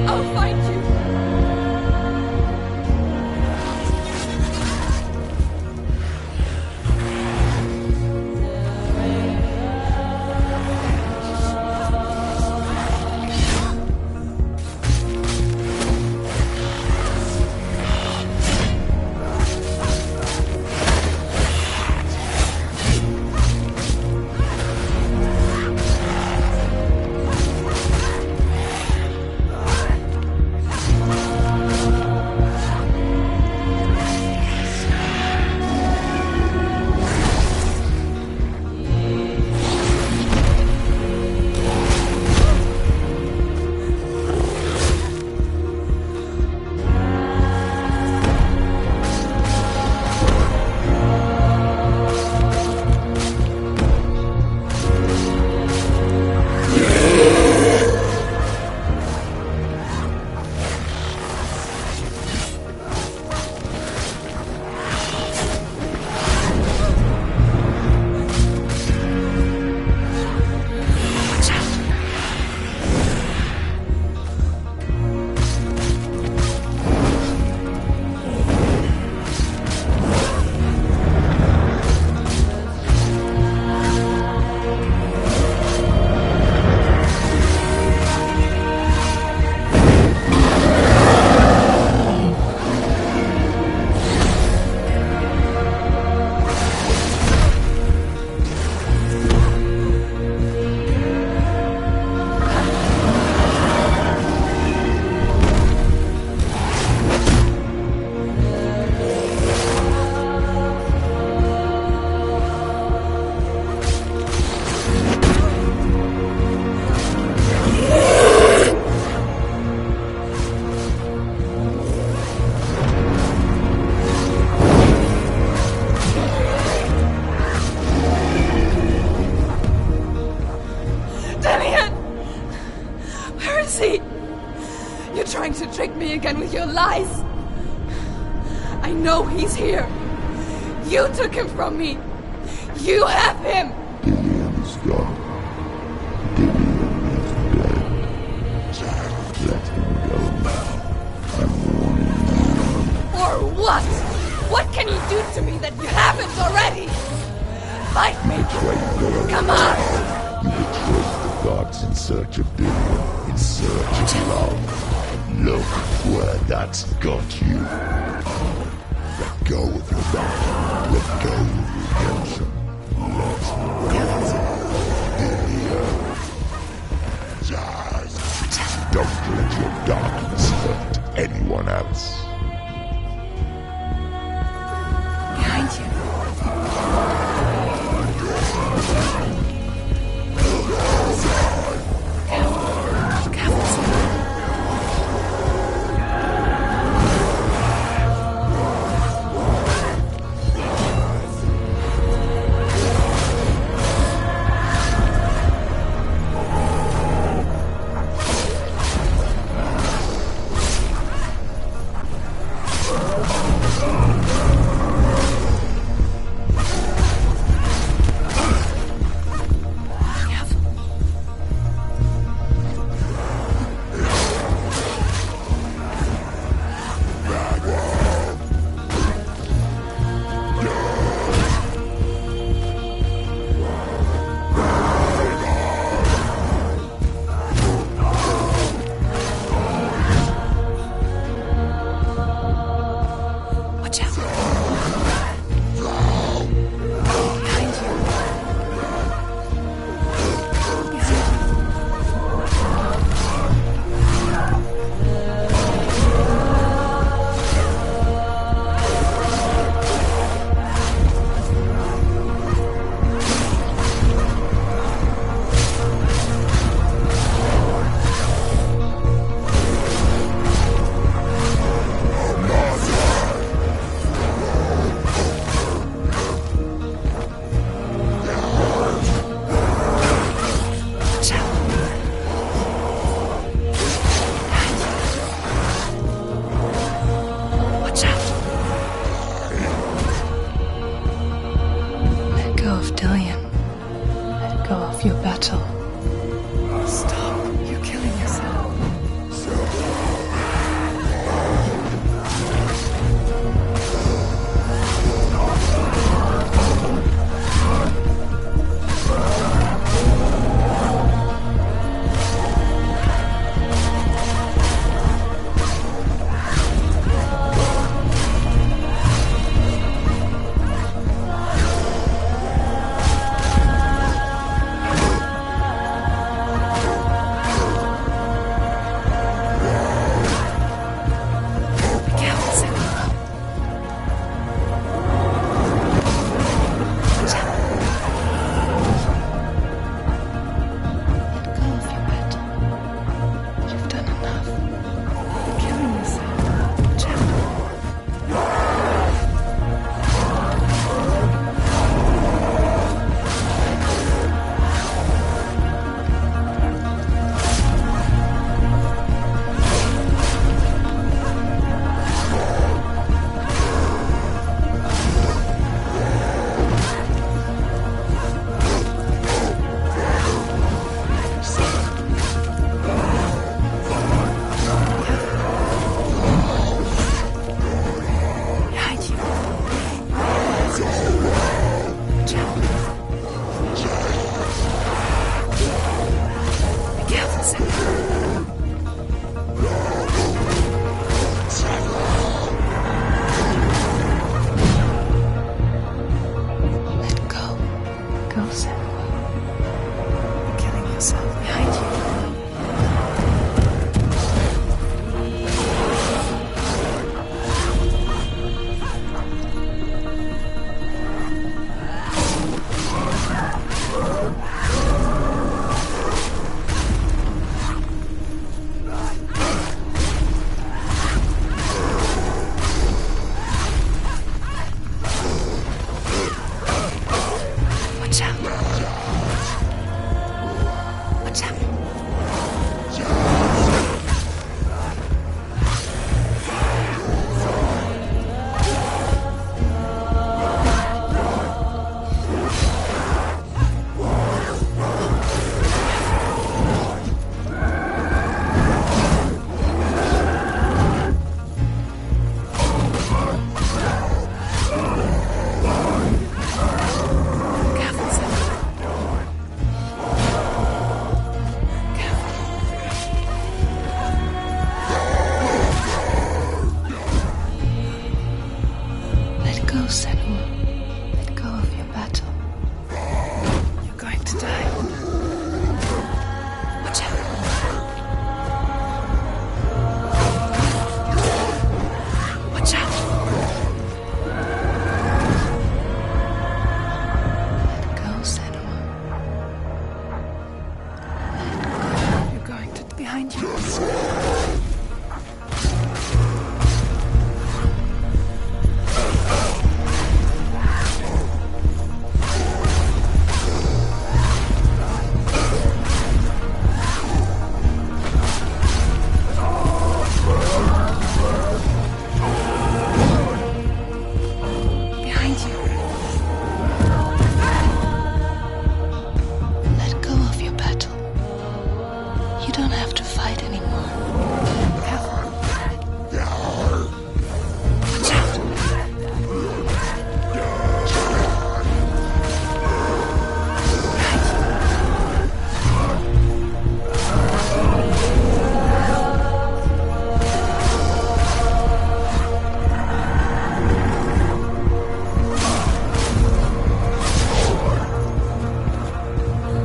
I'll find you. Trying to trick me again with your lies. I know he's here. You took him from me. You have him. Dillian is gone. Dillian is dead. Let him go now. I'm warning you. Or what? What can you do to me that you haven't already? Fight me. Come on. You betrayed the gods in search of Dillian, in search of love. Look where that's got you. Let go of your love. Let go of redemption. Let Dillian. Don't let your darkness hurt anyone else. Behind you. go, Senua. You're killing yourself. Behind you. Watch out. Watch out. Careful, Senua. Let go, Senua. Let go of your battle. You're going to die. Watch out. Watch out. Let go, Senua. Let go. You're going to behind you. Behind you. Let go of your battle. You don't have to fight anymore. Careful. Watch out.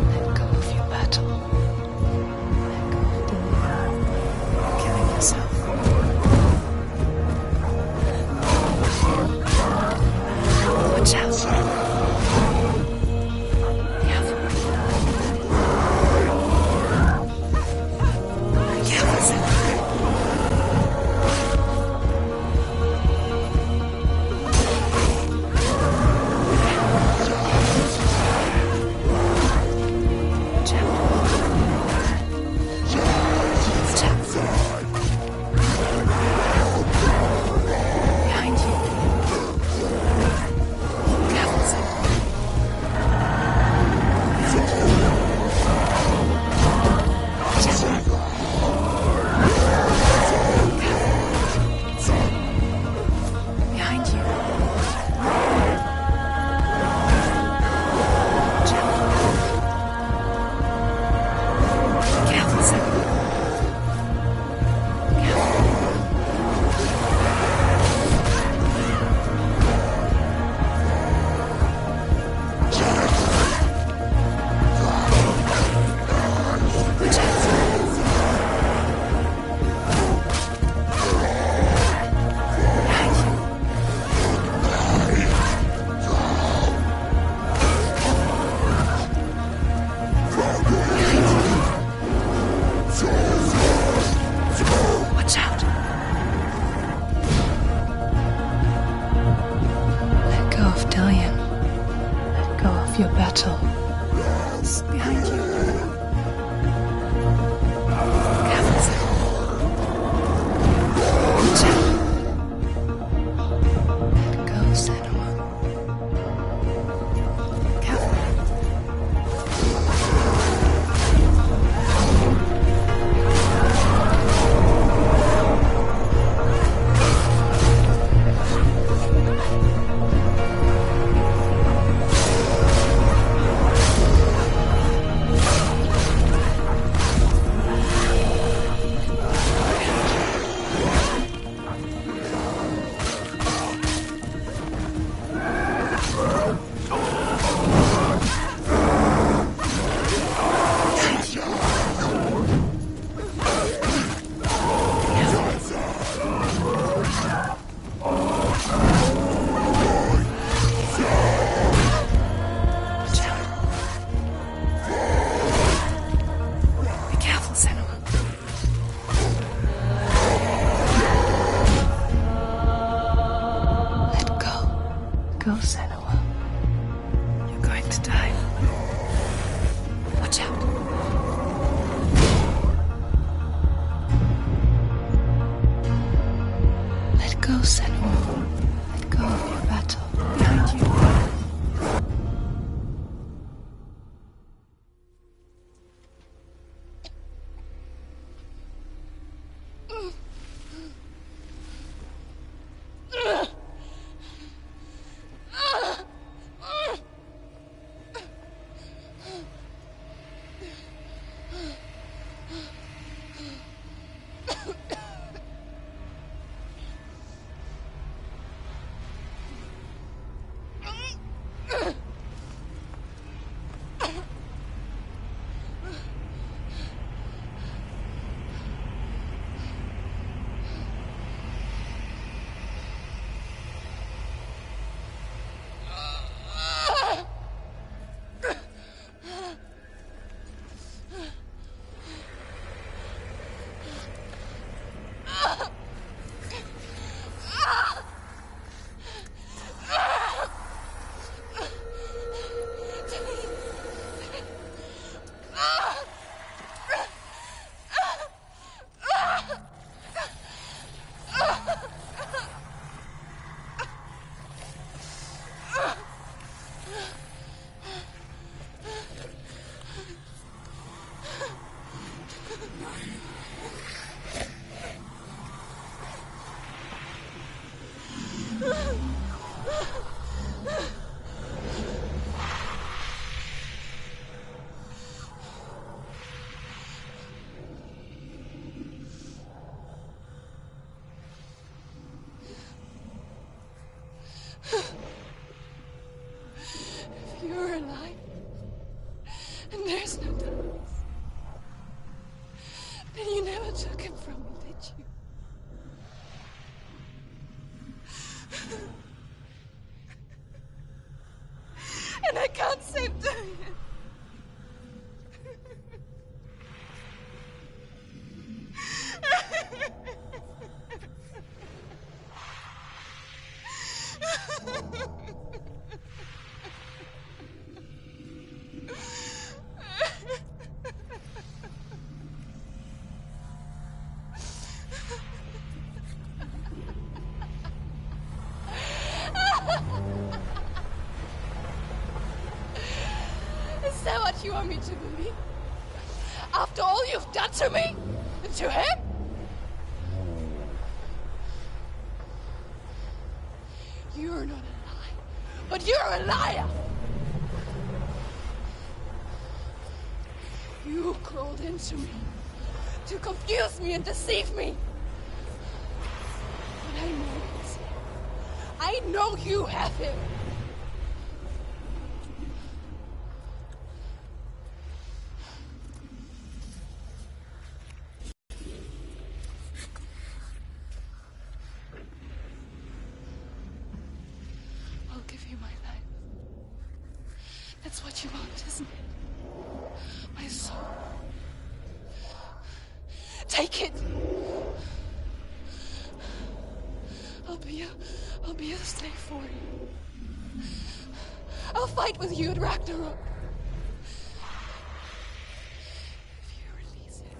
Let go of your battle. Let go of the You're killing yourself. Watch out. Careful. Careful, Senua. Watch out. Watch out. Behind you. Careful, Senua. Watch out. Behind you. Watch out. Careful, Senua. Careful. Watch out. Behind you. Watch out. Let go of Dillion. Let go of your battle. It's behind you. Careful, Senua. Watch out. Let go, Senua. Careful. like to die. Watch out. Let go, Senua. Let go of your battle. Behind you. You're alive, and there's no darkness. Then you never took him from me, did you? And I can't save doing it. Is that what you want me to believe? After all you've done to me? And to him? You're not a lie, but you're a liar! You crawled into me to confuse me and deceive me. But I know this. I know you have him. I'll give you my life. That's what you want, isn't it? My soul. Take it. I'll be a slave for you. I'll fight with you at Ragnarok. If you release it.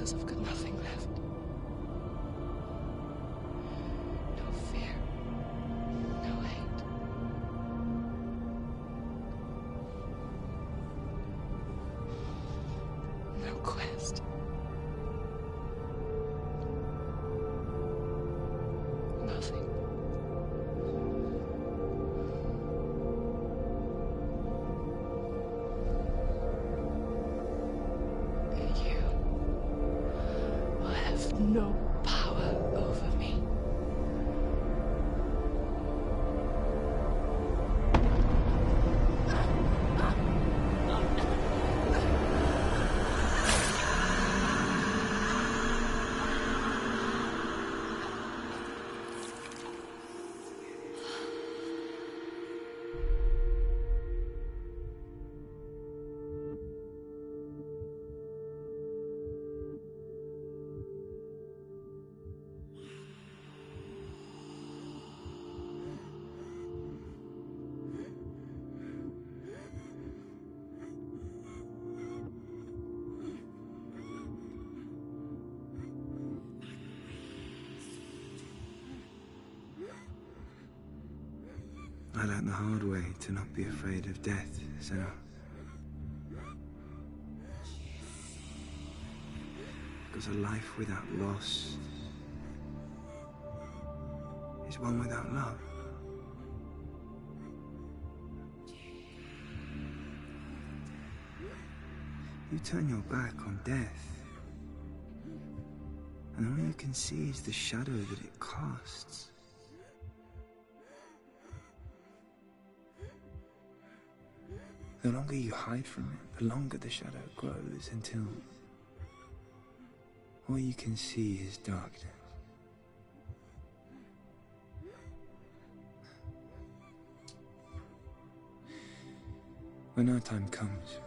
because I've got nothing left. No fear. No hate. No quest. Nothing. And you will have no power over me. I learned the hard way to not be afraid of death, Senna. Because a life without loss is one without love. You turn your back on death, and all you can see is the shadow that it casts. The longer you hide from it, the longer the shadow grows until all you can see is darkness. When our time comes,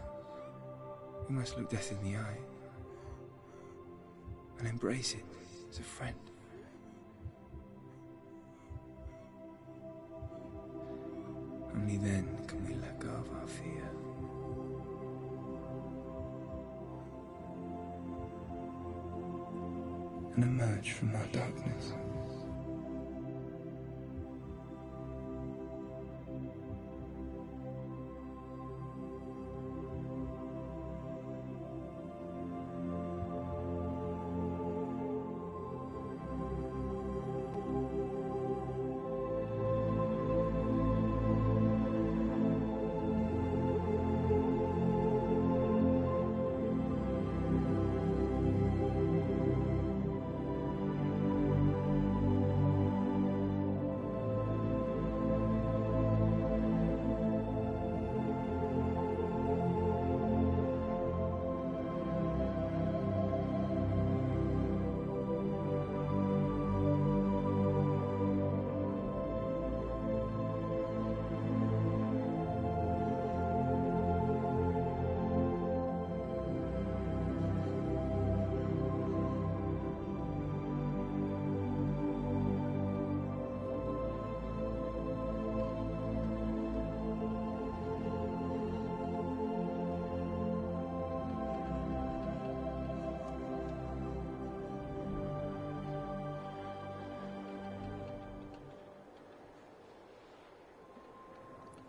we must look death in the eye and embrace it as a friend. Only then can we let go of our fear. And emerge from our darkness.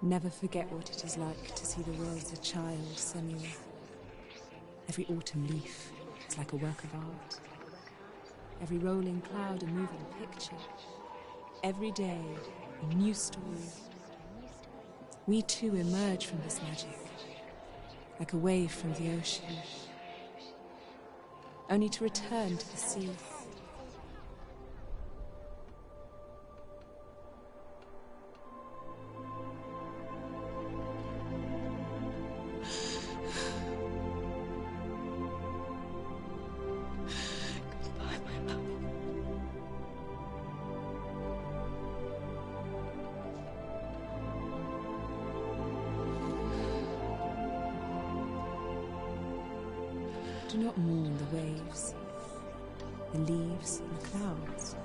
Never forget what it is like to see the world as a child, Samuel. Every autumn leaf is like a work of art. Every rolling cloud a moving picture. Every day a new story. We too emerge from this magic, like a wave from the ocean, only to return to the sea. Do not mourn the waves, the leaves and the clouds.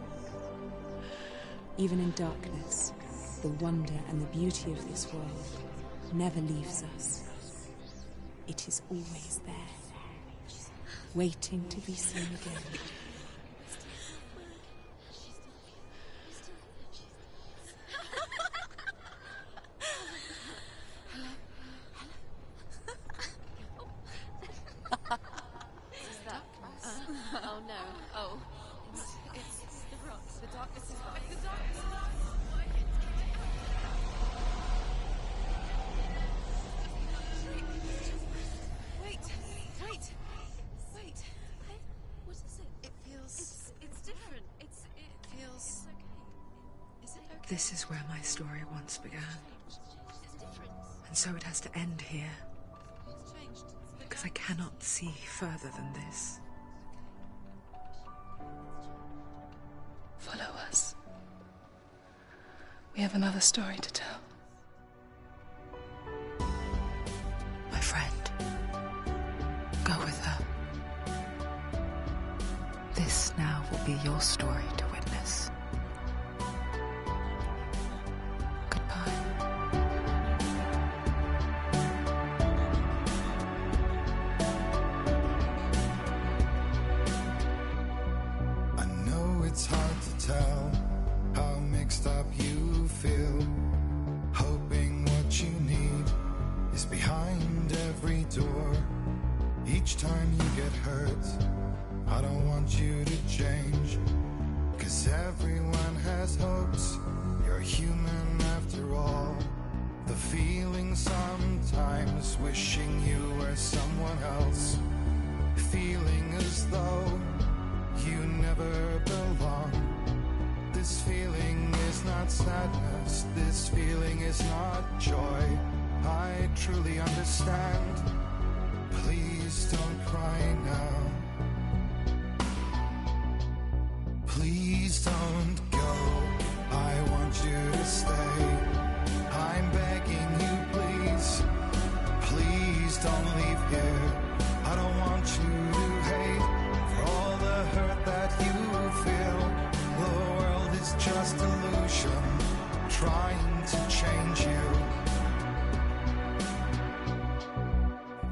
Even in darkness, the wonder and the beauty of this world never leaves us. It is always there. waiting to be seen again. Oh no. Oh. It's the rocks. The darkness is behind the darkness. Wait. What is it? It feels... It's different. It feels... It's okay. Is it okay? This is where my story once began. It's different. And so it has to end here. It's changed. Because I cannot see further than this. Follow us. We have another story to tell. My friend, go with her. This now will be your story to witness. Goodbye. I know it's hard to tell how mixed up you feel, hoping what you need is behind every door. Each time you get hurt, I don't want you to change, 'cause everyone has hopes. You're human after all. The feeling sometimes wishing you were someone else, feeling as though you never belong. This feeling is not sadness, this feeling is not joy. I truly understand. Please don't cry now. Please don't go. I want you to stay. I'm begging you, please. Please don't leave here. I don't want you to hate for all the hurt that you feel. The world is just illusion, trying to change you.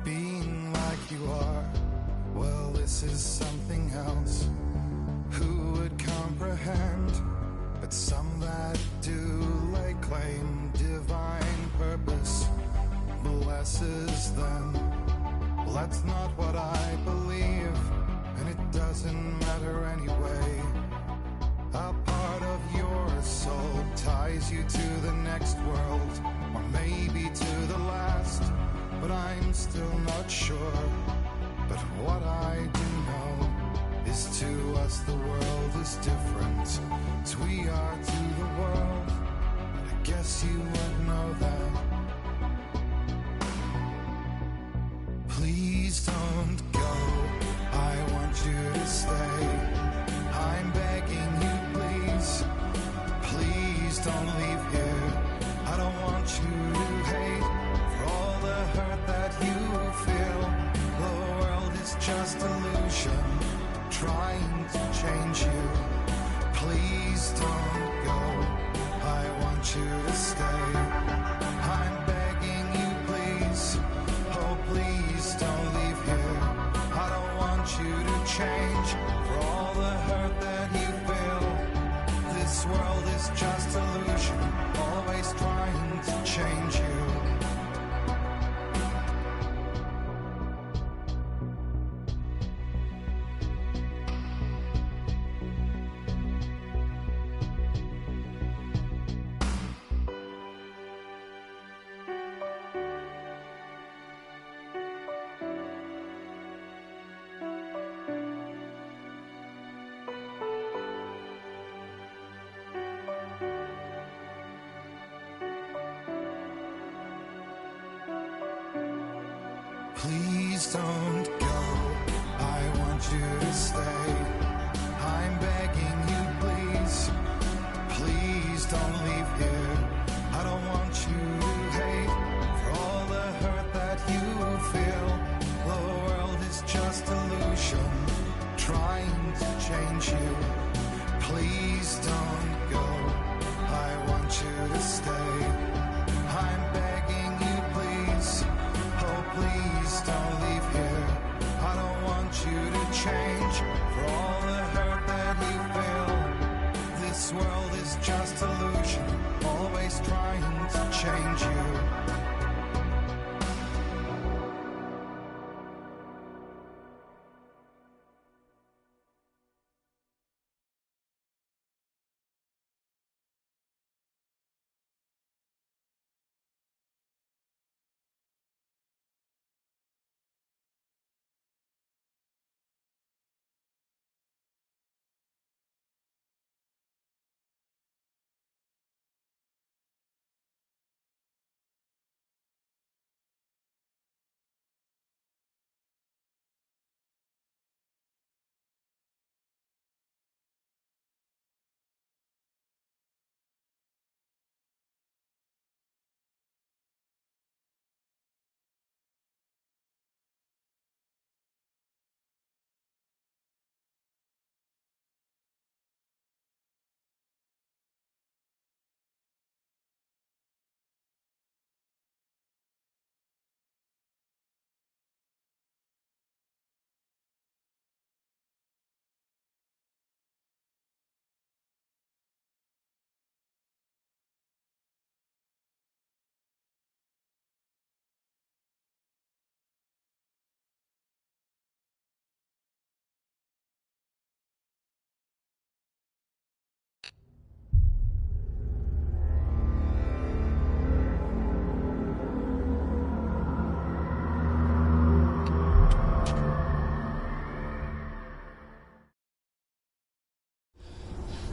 Being like you are, well, this is something else. Who would comprehend? But some that do lay claim divine purpose blesses them. Well, that's not what I believe, and it doesn't matter anyway. A part of your soul ties you to the next world, or maybe to the last, but I'm still not sure. But what I do know is to us the world is different, as we are to the world. I guess you would know that. Please don't go. I want you to stay. I'm begging you, please. Please don't leave here. I don't want you to hate for all the hurt that you feel. The world is just illusion, trying to change you. Please don't go. I want you to stay. I'm begging you, please. Oh, please don't leave here. I don't want you to change for all the hurt that you feel. This world is just illusion, always trying to change you. Please don't go. I want you to stay. I'm begging you, please. Please don't leave here. I don't want you to hate for all the hurt that you feel. The world is just illusion, trying to change you. Please don't go. I want you to stay. I'm begging you, please. Oh, please don't leave here. I don't want you you to change for all the hurt that you feel. This world is just illusion, always trying to change you.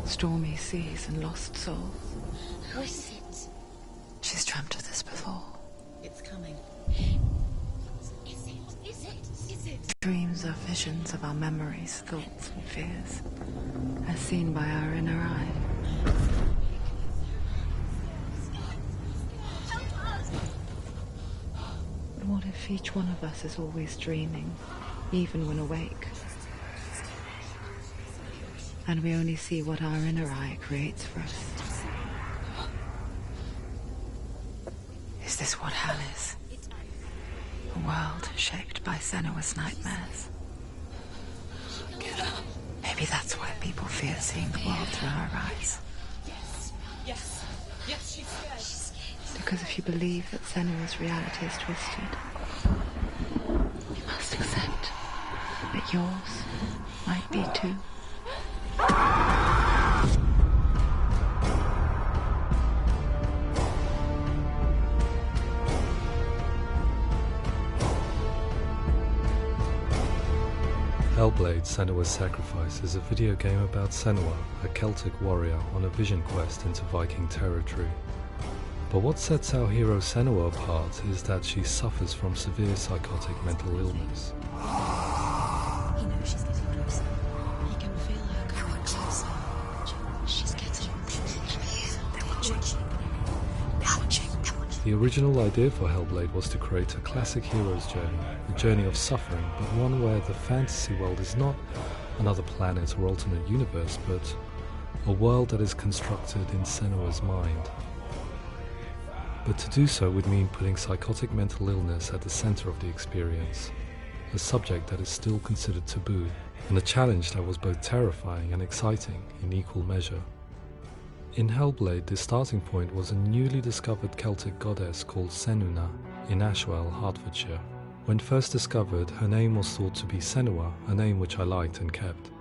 Stormy seas and lost souls. Who is it? She's dreamt of this before. It's coming. Is it? Dreams are visions of our memories, thoughts and fears, as seen by our inner eye. But what if each one of us is always dreaming, even when awake? And we only see what our inner eye creates for us. Is this what hell is? A world shaped by Senua's nightmares. Maybe that's why people fear seeing the world through our eyes. Yes, she's scared. Because if you believe that Senua's reality is twisted, you must accept that yours might be too. Hellblade: Senua's Sacrifice is a video game about Senua, a Celtic warrior on a vision quest into Viking territory. But what sets our hero Senua apart is that she suffers from severe psychotic mental illness. He knows she's getting closer. He can feel her coming closer. She's getting closer. They're watching. The original idea for Hellblade was to create a classic hero's journey, a journey of suffering, but one where the fantasy world is not another planet or alternate universe, but a world that is constructed in Senua's mind. But to do so would mean putting psychotic mental illness at the center of the experience, a subject that is still considered taboo, and a challenge that was both terrifying and exciting in equal measure. In Hellblade, the starting point was a newly discovered Celtic goddess called Senuna in Ashwell, Hertfordshire. When first discovered, her name was thought to be Senua, a name which I liked and kept.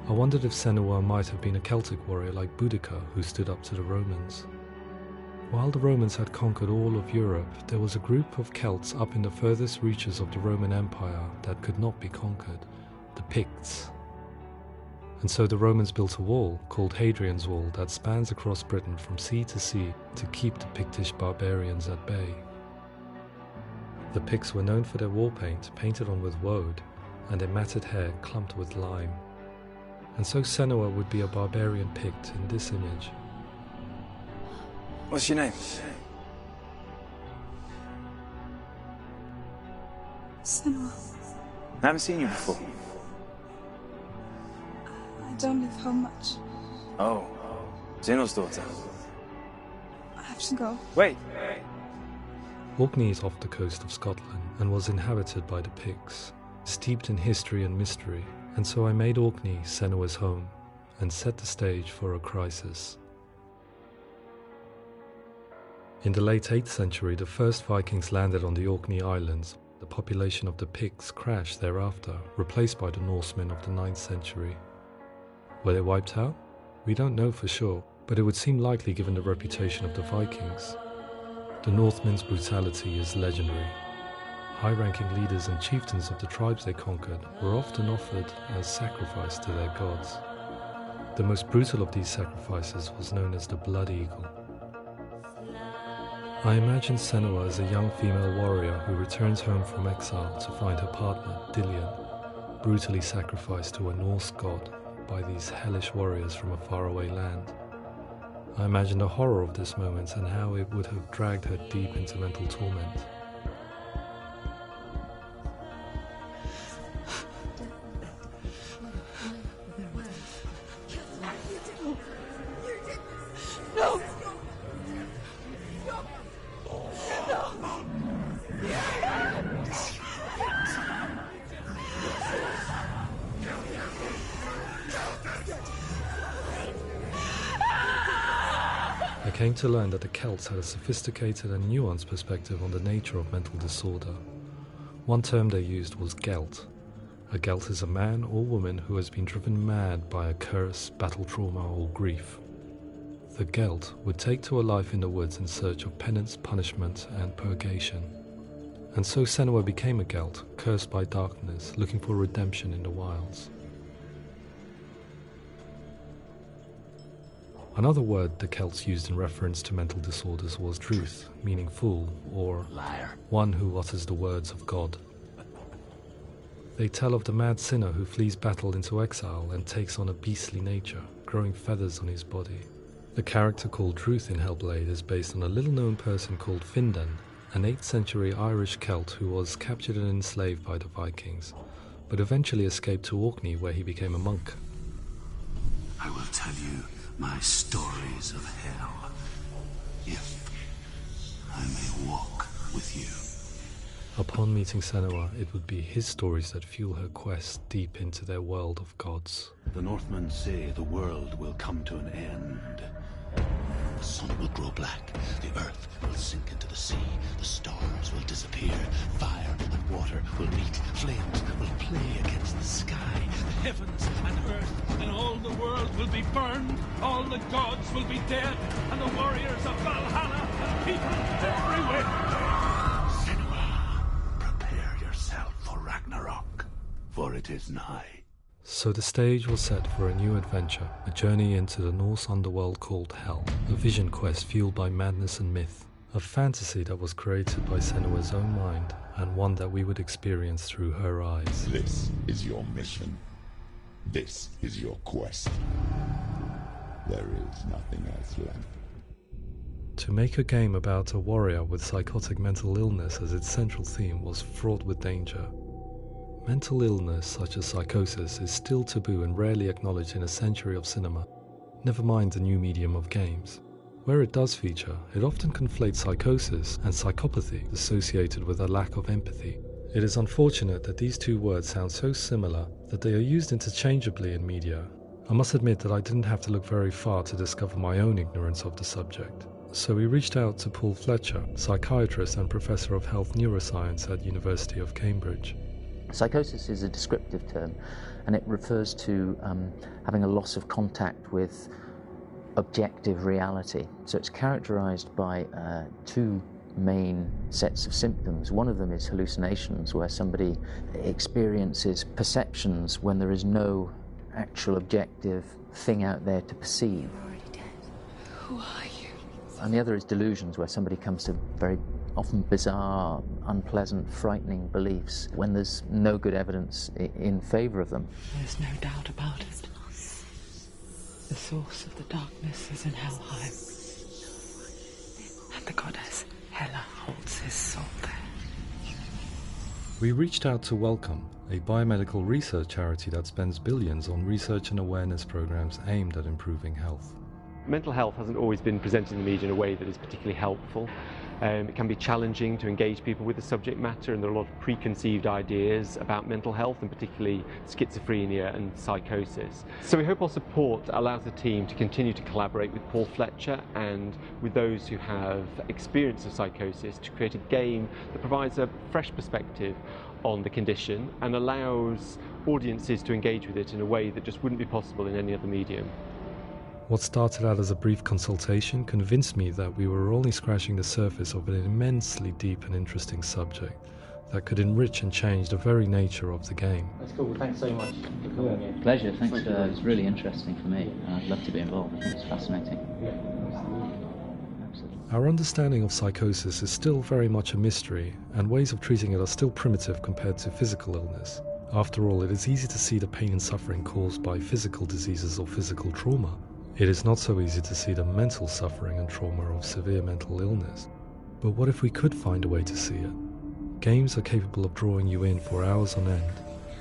I wondered if Senua might have been a Celtic warrior like Boudica who stood up to the Romans. While the Romans had conquered all of Europe, there was a group of Celts up in the furthest reaches of the Roman Empire that could not be conquered, the Picts. And so the Romans built a wall, called Hadrian's Wall, that spans across Britain from sea to sea to keep the Pictish barbarians at bay. The Picts were known for their war paint, painted on with woad, and their matted hair clumped with lime. And so Senua would be a barbarian Pict in this image. What's your name? Senua. I haven't seen you before. I don't live home much. Oh, Zeno's daughter. I have to go. Wait! Orkney is off the coast of Scotland and was inhabited by the Picts. steeped in history and mystery, and so I made Orkney Senua's home and set the stage for a crisis. In the late 8th century, the first Vikings landed on the Orkney Islands. The population of the Picts crashed thereafter, replaced by the Norsemen of the 9th century. Were they wiped out? We don't know for sure, but it would seem likely given the reputation of the Vikings. The Northmen's brutality is legendary. High-ranking leaders and chieftains of the tribes they conquered were often offered as sacrifice to their gods. The most brutal of these sacrifices was known as the Blood Eagle. I imagine Senua as a young female warrior who returns home from exile to find her partner, Dillion, brutally sacrificed to a Norse god by these hellish warriors from a faraway land. I imagine the horror of this moment and how it would have dragged her deep into mental torment. I came to learn that the Celts had a sophisticated and nuanced perspective on the nature of mental disorder. One term they used was Gelt. A Gelt is a man or woman who has been driven mad by a curse, battle trauma, or grief. The Gelt would take to a life in the woods in search of penance, punishment, and purgation. And so Senua became a Gelt, cursed by darkness, looking for redemption in the wilds. Another word the Celts used in reference to mental disorders was druth, meaning fool, or liar, one who utters the words of God. They tell of the mad sinner who flees battle into exile and takes on a beastly nature, growing feathers on his body. The character called Druth in Hellblade is based on a little-known person called Findan, an 8th century Irish Celt who was captured and enslaved by the Vikings, but eventually escaped to Orkney where he became a monk. I will tell you my stories of hell, if I may walk with you. Upon meeting Senua, it would be his stories that fuel her quest deep into their world of gods. The Northmen say the world will come to an end. The sun will grow black, the earth will sink into the sea, the stars will disappear, fire and water will meet, flames will play against the sky. The heavens and earth and all the world will be burned, all the gods will be dead, and the warriors of Valhalla and people everywhere. Senua, prepare yourself for Ragnarok, for it is nigh. So the stage was set for a new adventure, a journey into the Norse underworld called Hell, a vision quest fueled by madness and myth, a fantasy that was created by Senua's own mind, and one that we would experience through her eyes. This is your mission. This is your quest. There is nothing else left. To make a game about a warrior with psychotic mental illness as its central theme was fraught with danger. Mental illness such as psychosis is still taboo and rarely acknowledged in a century of cinema, never mind the new medium of games. Where it does feature, it often conflates psychosis and psychopathy associated with a lack of empathy. It is unfortunate that these two words sound so similar that they are used interchangeably in media. I must admit that I didn't have to look very far to discover my own ignorance of the subject. So we reached out to Paul Fletcher, psychiatrist and professor of health neuroscience at University of Cambridge. Psychosis is a descriptive term, and it refers to having a loss of contact with objective reality. So it's characterized by two main sets of symptoms. One of them is hallucinations, where somebody experiences perceptions when there is no actual objective thing out there to perceive. You're already dead. Who are you? And the other is delusions, where somebody comes to very often bizarre, unpleasant, frightening beliefs when there's no good evidence in favor of them. There's no doubt about it. The source of the darkness is in Helheim. And the goddess Hela holds his soul there. We reached out to Welcome, a biomedical research charity that spends billions on research and awareness programs aimed at improving health. Mental health hasn't always been presented in the media in a way that is particularly helpful. It can be challenging to engage people with the subject matter, and there are a lot of preconceived ideas about mental health, and particularly schizophrenia and psychosis. So we hope our support allows the team to continue to collaborate with Paul Fletcher and with those who have experience of psychosis to create a game that provides a fresh perspective on the condition and allows audiences to engage with it in a way that just wouldn't be possible in any other medium. What started out as a brief consultation convinced me that we were only scratching the surface of an immensely deep and interesting subject that could enrich and change the very nature of the game. That's cool. Thanks so much for coming here. Pleasure. Thanks. It's really interesting for me. I'd love to be involved. I think it's fascinating. Absolutely. Our understanding of psychosis is still very much a mystery, and ways of treating it are still primitive compared to physical illness. After all, it is easy to see the pain and suffering caused by physical diseases or physical trauma. It is not so easy to see the mental suffering and trauma of severe mental illness. But what if we could find a way to see it? Games are capable of drawing you in for hours on end,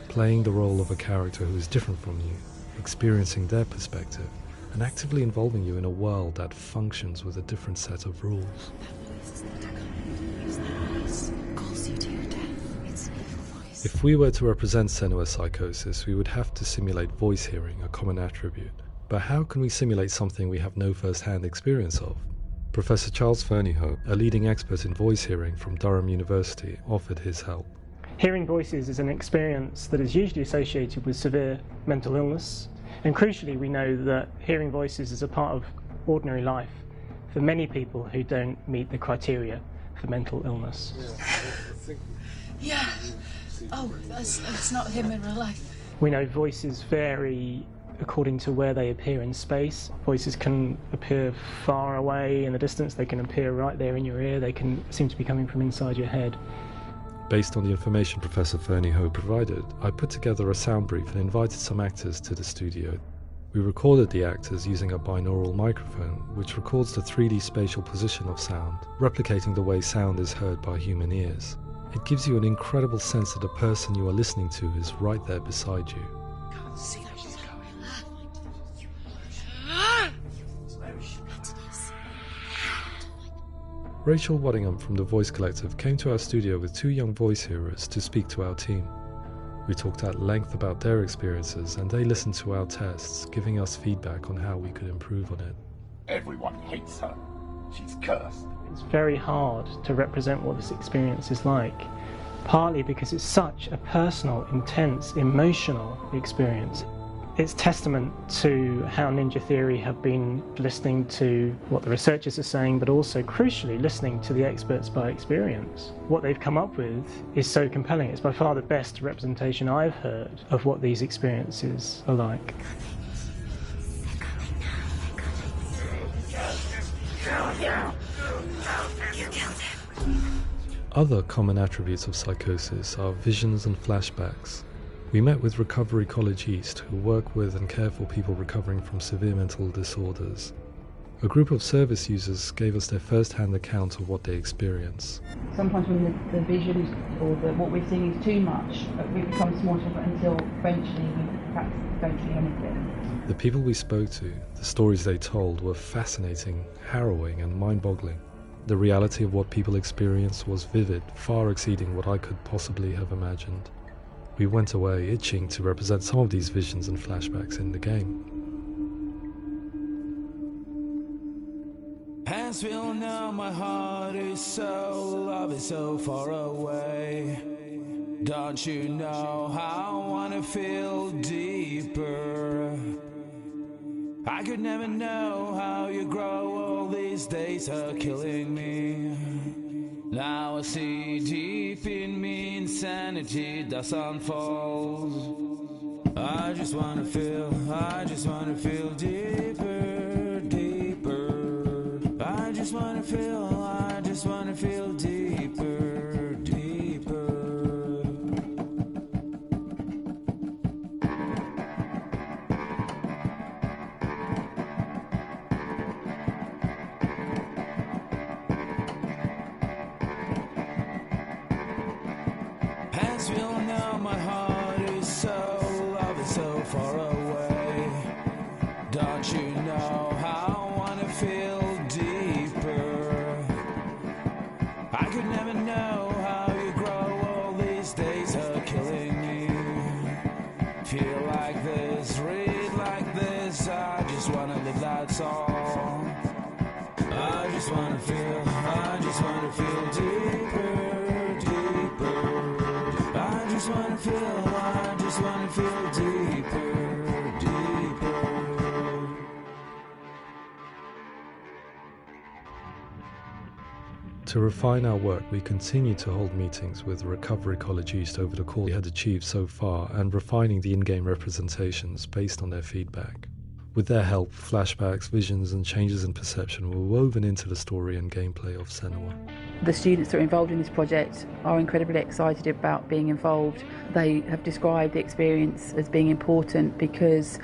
playing the role of a character who is different from you, experiencing their perspective, and actively involving you in a world that functions with a different set of rules. If we were to represent Senua's psychosis, we would have to simulate voice hearing, a common attribute. But how can we simulate something we have no first-hand experience of? Professor Charles Fernyhough, a leading expert in voice hearing from Durham University, offered his help. Hearing voices is an experience that is usually associated with severe mental illness, and crucially we know that hearing voices is a part of ordinary life for many people who don't meet the criteria for mental illness. Yeah. Oh, that's not him in real life. We know voices vary according to where they appear in space. Voices can appear far away in the distance, they can appear right there in your ear, they can seem to be coming from inside your head. Based on the information Professor Fernyhough provided, I put together a sound brief and invited some actors to the studio. We recorded the actors using a binaural microphone, which records the 3D spatial position of sound, replicating the way sound is heard by human ears. It gives you an incredible sense that the person you are listening to is right there beside you. Can't see where she's going. Rachel Waddingham from the Voice Collective came to our studio with 2 young voice hearers to speak to our team. We talked at length about their experiences, and they listened to our tests, giving us feedback on how we could improve on it. Everyone hates her. She's cursed. It's very hard to represent what this experience is like, partly because it's such a personal, intense, emotional experience. It's testament to how Ninja Theory have been listening to what the researchers are saying, but also, crucially, listening to the experts by experience. What they've come up with is so compelling. It's by far the best representation I've heard of what these experiences are like. Other common attributes of psychosis are visions and flashbacks. We met with Recovery College East, who work with and care for people recovering from severe mental disorders. A group of service users gave us their first-hand account of what they experience. Sometimes when the visions or what we're seeing is too much, we become small until eventually we perhaps don't see anything. The people we spoke to, the stories they told, were fascinating, harrowing and mind-boggling. The reality of what people experienced was vivid, far exceeding what I could possibly have imagined. We went away itching to represent some of these visions and flashbacks in the game. As we all know, my heart is so, love is so far away. Don't you know how I wanna feel deeper? I could never know how you grow, all these days are killing me. Now I see deep in me insanity does unfold. I just wanna feel deeper, deeper. I just wanna feel deeper, deeper. As we all know, my heart is so, love is so far away. Don't you know how I wanna feel deeper? could never know how you grow. All these days are killing me. Feel like this, read like this. I just wanna live, that's all. I just wanna feel deeper, deeper. I just wanna feel deeper, deeper. To refine our work, we continue to hold meetings with Recovery College East over the course we had achieved so far and refining the in-game representations based on their feedback. With their help, flashbacks, visions and changes in perception were woven into the story and gameplay of Senua. The students that are involved in this project are incredibly excited about being involved. They have described the experience as being important because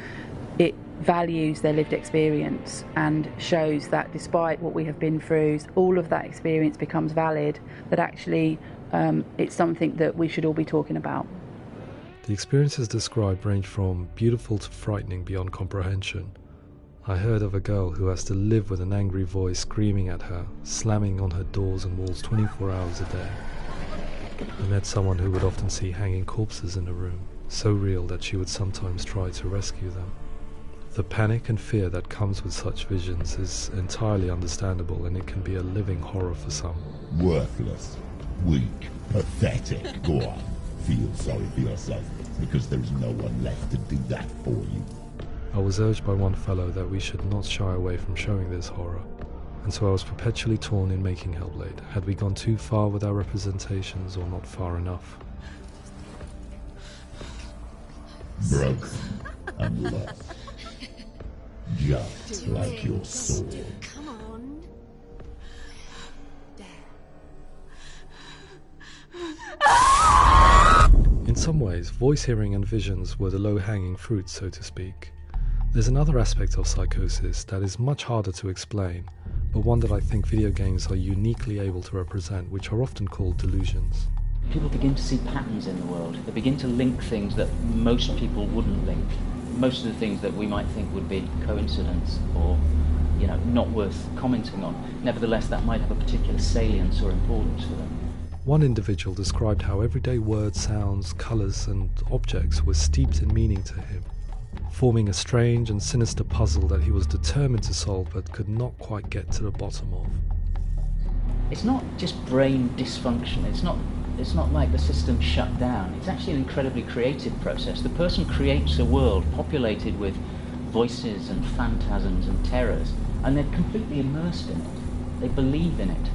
it values their lived experience and shows that despite what we have been through, all of that experience becomes valid, that actually it's something that we should all be talking about. The experiences described range from beautiful to frightening beyond comprehension. I heard of a girl who has to live with an angry voice screaming at her, slamming on her doors and walls 24 hours a day. I met someone who would often see hanging corpses in a room, so real that she would sometimes try to rescue them. The panic and fear that comes with such visions is entirely understandable, and it can be a living horror for some. Worthless, weak, pathetic. Go on, feel sorry for yourself, because there's no one left to do that for you. I was urged by one fellow that we should not shy away from showing this horror, and so I was perpetually torn in making Hellblade. Had we gone too far with our representations or not far enough? Broken and lost. Just like your soul. Come on. In some ways, voice hearing and visions were the low-hanging fruit, so to speak. There's another aspect of psychosis that is much harder to explain, but one that I think video games are uniquely able to represent, which are often called delusions. People begin to see patterns in the world. They begin to link things that most people wouldn't link. Most of the things that we might think would be coincidence or, not worth commenting on. Nevertheless, that might have a particular salience or importance for them. One individual described how everyday words, sounds, colours and objects were steeped in meaning to him, forming a strange and sinister puzzle that he was determined to solve but could not quite get to the bottom of. It's not just brain dysfunction. It's not like the system shut down. It's actually an incredibly creative process. The person creates a world populated with voices and phantasms and terrors, and they're completely immersed in it. They believe in it.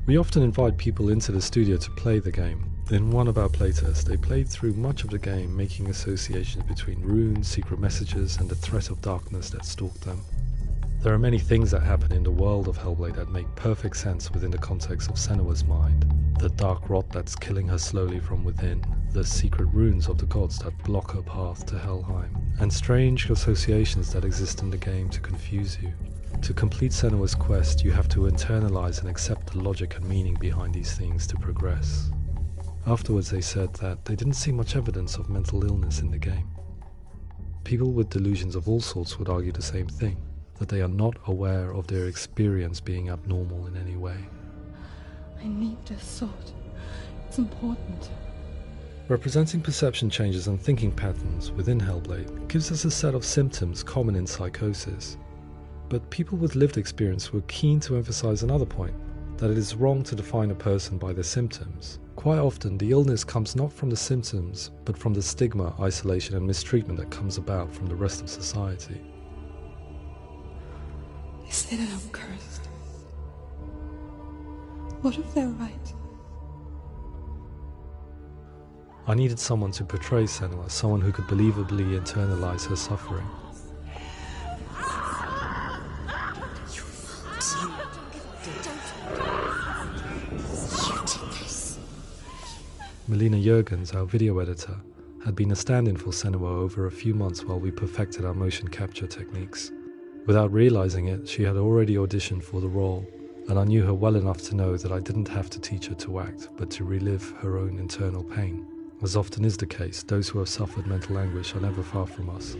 We often invite people into the studio to play the game. In one of our playtests, they played through much of the game, making associations between runes, secret messages, and the threat of darkness that stalked them. There are many things that happen in the world of Hellblade that make perfect sense within the context of Senua's mind. The dark rot that's killing her slowly from within, the secret runes of the gods that block her path to Helheim, and strange associations that exist in the game to confuse you. To complete Senua's quest, you have to internalize and accept the logic and meaning behind these things to progress. Afterwards they said that they didn't see much evidence of mental illness in the game. People with delusions of all sorts would argue the same thing, that they are not aware of their experience being abnormal in any way. I need this sword. It's important. Representing perception changes and thinking patterns within Hellblade gives us a set of symptoms common in psychosis. But people with lived experience were keen to emphasize another point, that it is wrong to define a person by their symptoms. Quite often, the illness comes not from the symptoms, but from the stigma, isolation and mistreatment that comes about from the rest of society. They say that I'm cursed. What if they're right? I needed someone to portray Senua, someone who could believably internalize her suffering. Melina Jurgens, our video editor, had been a stand-in for Senua over a few months while we perfected our motion capture techniques. Without realizing it, she had already auditioned for the role, and I knew her well enough to know that I didn't have to teach her to act, but to relive her own internal pain. As often is the case, those who have suffered mental anguish are never far from us.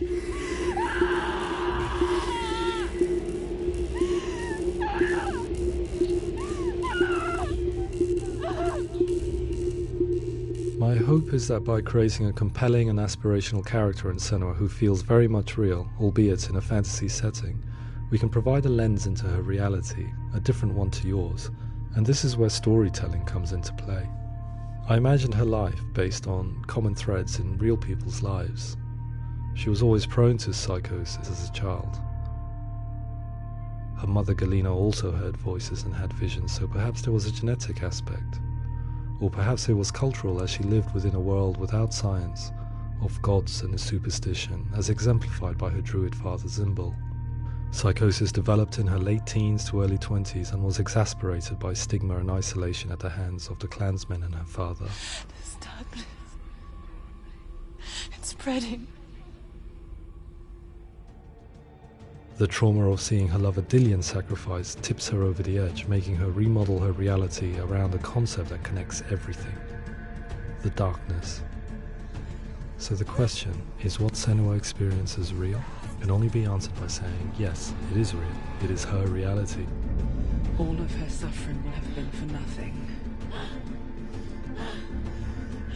hope is that by creating a compelling and aspirational character in Senua who feels very much real, albeit in a fantasy setting, we can provide a lens into her reality, a different one to yours, and this is where storytelling comes into play. I imagined her life based on common threads in real people's lives. She was always prone to psychosis as a child. Her mother Galina also heard voices and had visions, so perhaps there was a genetic aspect. Or perhaps it was cultural, as she lived within a world without science, of gods and a superstition, as exemplified by her druid father Zimbal. Psychosis developed in her late teens to early 20s and was exacerbated by stigma and isolation at the hands of the clansmen and her father. This darkness, it's spreading. The trauma of seeing her lover Dillian sacrificed tips her over the edge, making her remodel her reality around a concept that connects everything: the darkness. So the question is, what Senua experiences real? Can only be answered by saying, yes, it is real. It is her reality. All of her suffering will have been for nothing.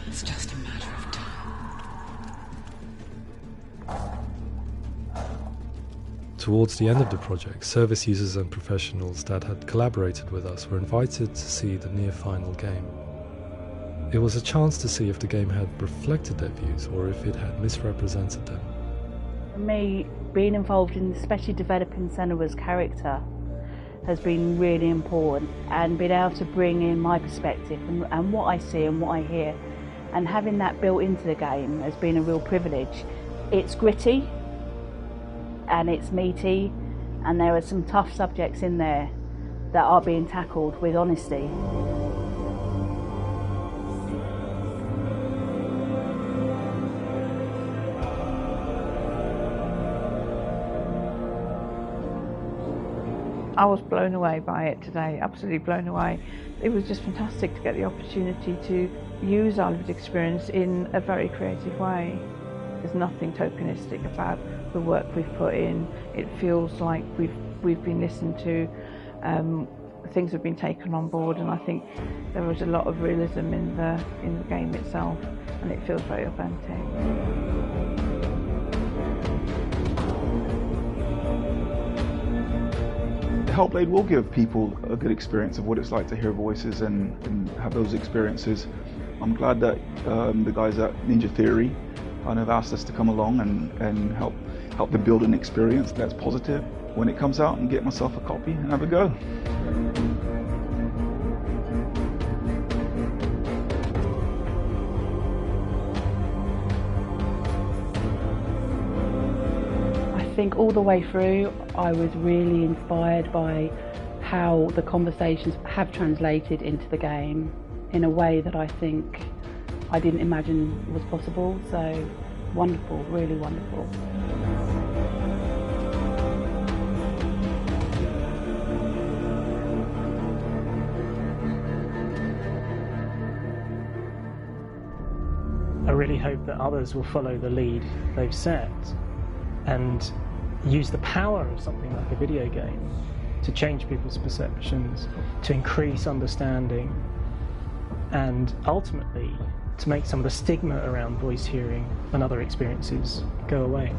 It's just a matter of time. Towards the end of the project, service users and professionals that had collaborated with us were invited to see the near-final game. It was a chance to see if the game had reflected their views or if it had misrepresented them. For me, being involved in especially developing Senua's character has been really important, and being able to bring in my perspective and what I see and what I hear, and having that built into the game has been a real privilege. It's gritty and it's meaty, and there are some tough subjects in there that are being tackled with honesty. I was blown away by it today, absolutely blown away. It was just fantastic to get the opportunity to use our lived experience in a very creative way. There's nothing tokenistic about the work we've put in. It feels like we've been listened to, things have been taken on board, and I think there was a lot of realism in the game itself, and it feels very authentic. Hellblade will give people a good experience of what it's like to hear voices and have those experiences. I'm glad that the guys at Ninja Theory kind of asked us to come along and help them build an experience that's positive when it comes out, and get myself a copy and have a go. I think all the way through I was really inspired by how the conversations have translated into the game in a way that I think I didn't imagine was possible. So wonderful, really wonderful. I really hope that others will follow the lead they've set and use the power of something like a video game to change people's perceptions, to increase understanding, and ultimately to make some of the stigma around voice hearing and other experiences go away.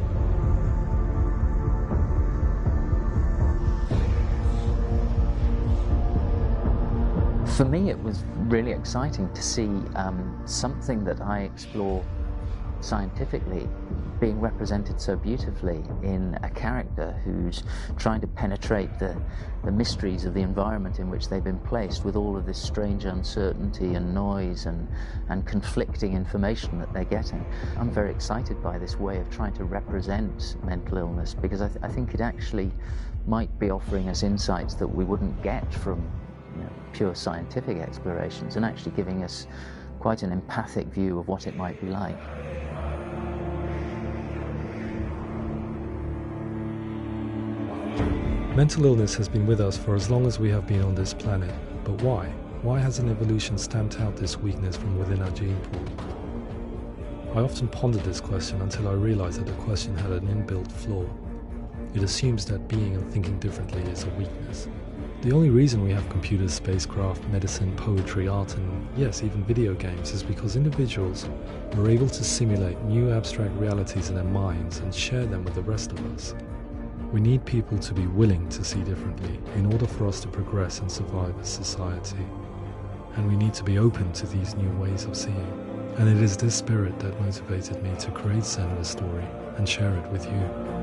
For me, it was really exciting to see something that I explore scientifically being represented so beautifully in a character who's trying to penetrate the mysteries of the environment in which they've been placed, with all of this strange uncertainty and noise and conflicting information that they're getting. I'm very excited by this way of trying to represent mental illness, because I think it actually might be offering us insights that we wouldn't get from pure scientific explorations, and actually giving us quite an empathic view of what it might be like. Mental illness has been with us for as long as we have been on this planet, but why? Why hasn't evolution stamped out this weakness from within our gene pool? I often pondered this question until I realized that the question had an inbuilt flaw. It assumes that being and thinking differently is a weakness. The only reason we have computers, spacecraft, medicine, poetry, art, and yes, even video games is because individuals are able to simulate new abstract realities in their minds and share them with the rest of us. We need people to be willing to see differently in order for us to progress and survive as society. And we need to be open to these new ways of seeing. And it is this spirit that motivated me to create Senator's story and share it with you.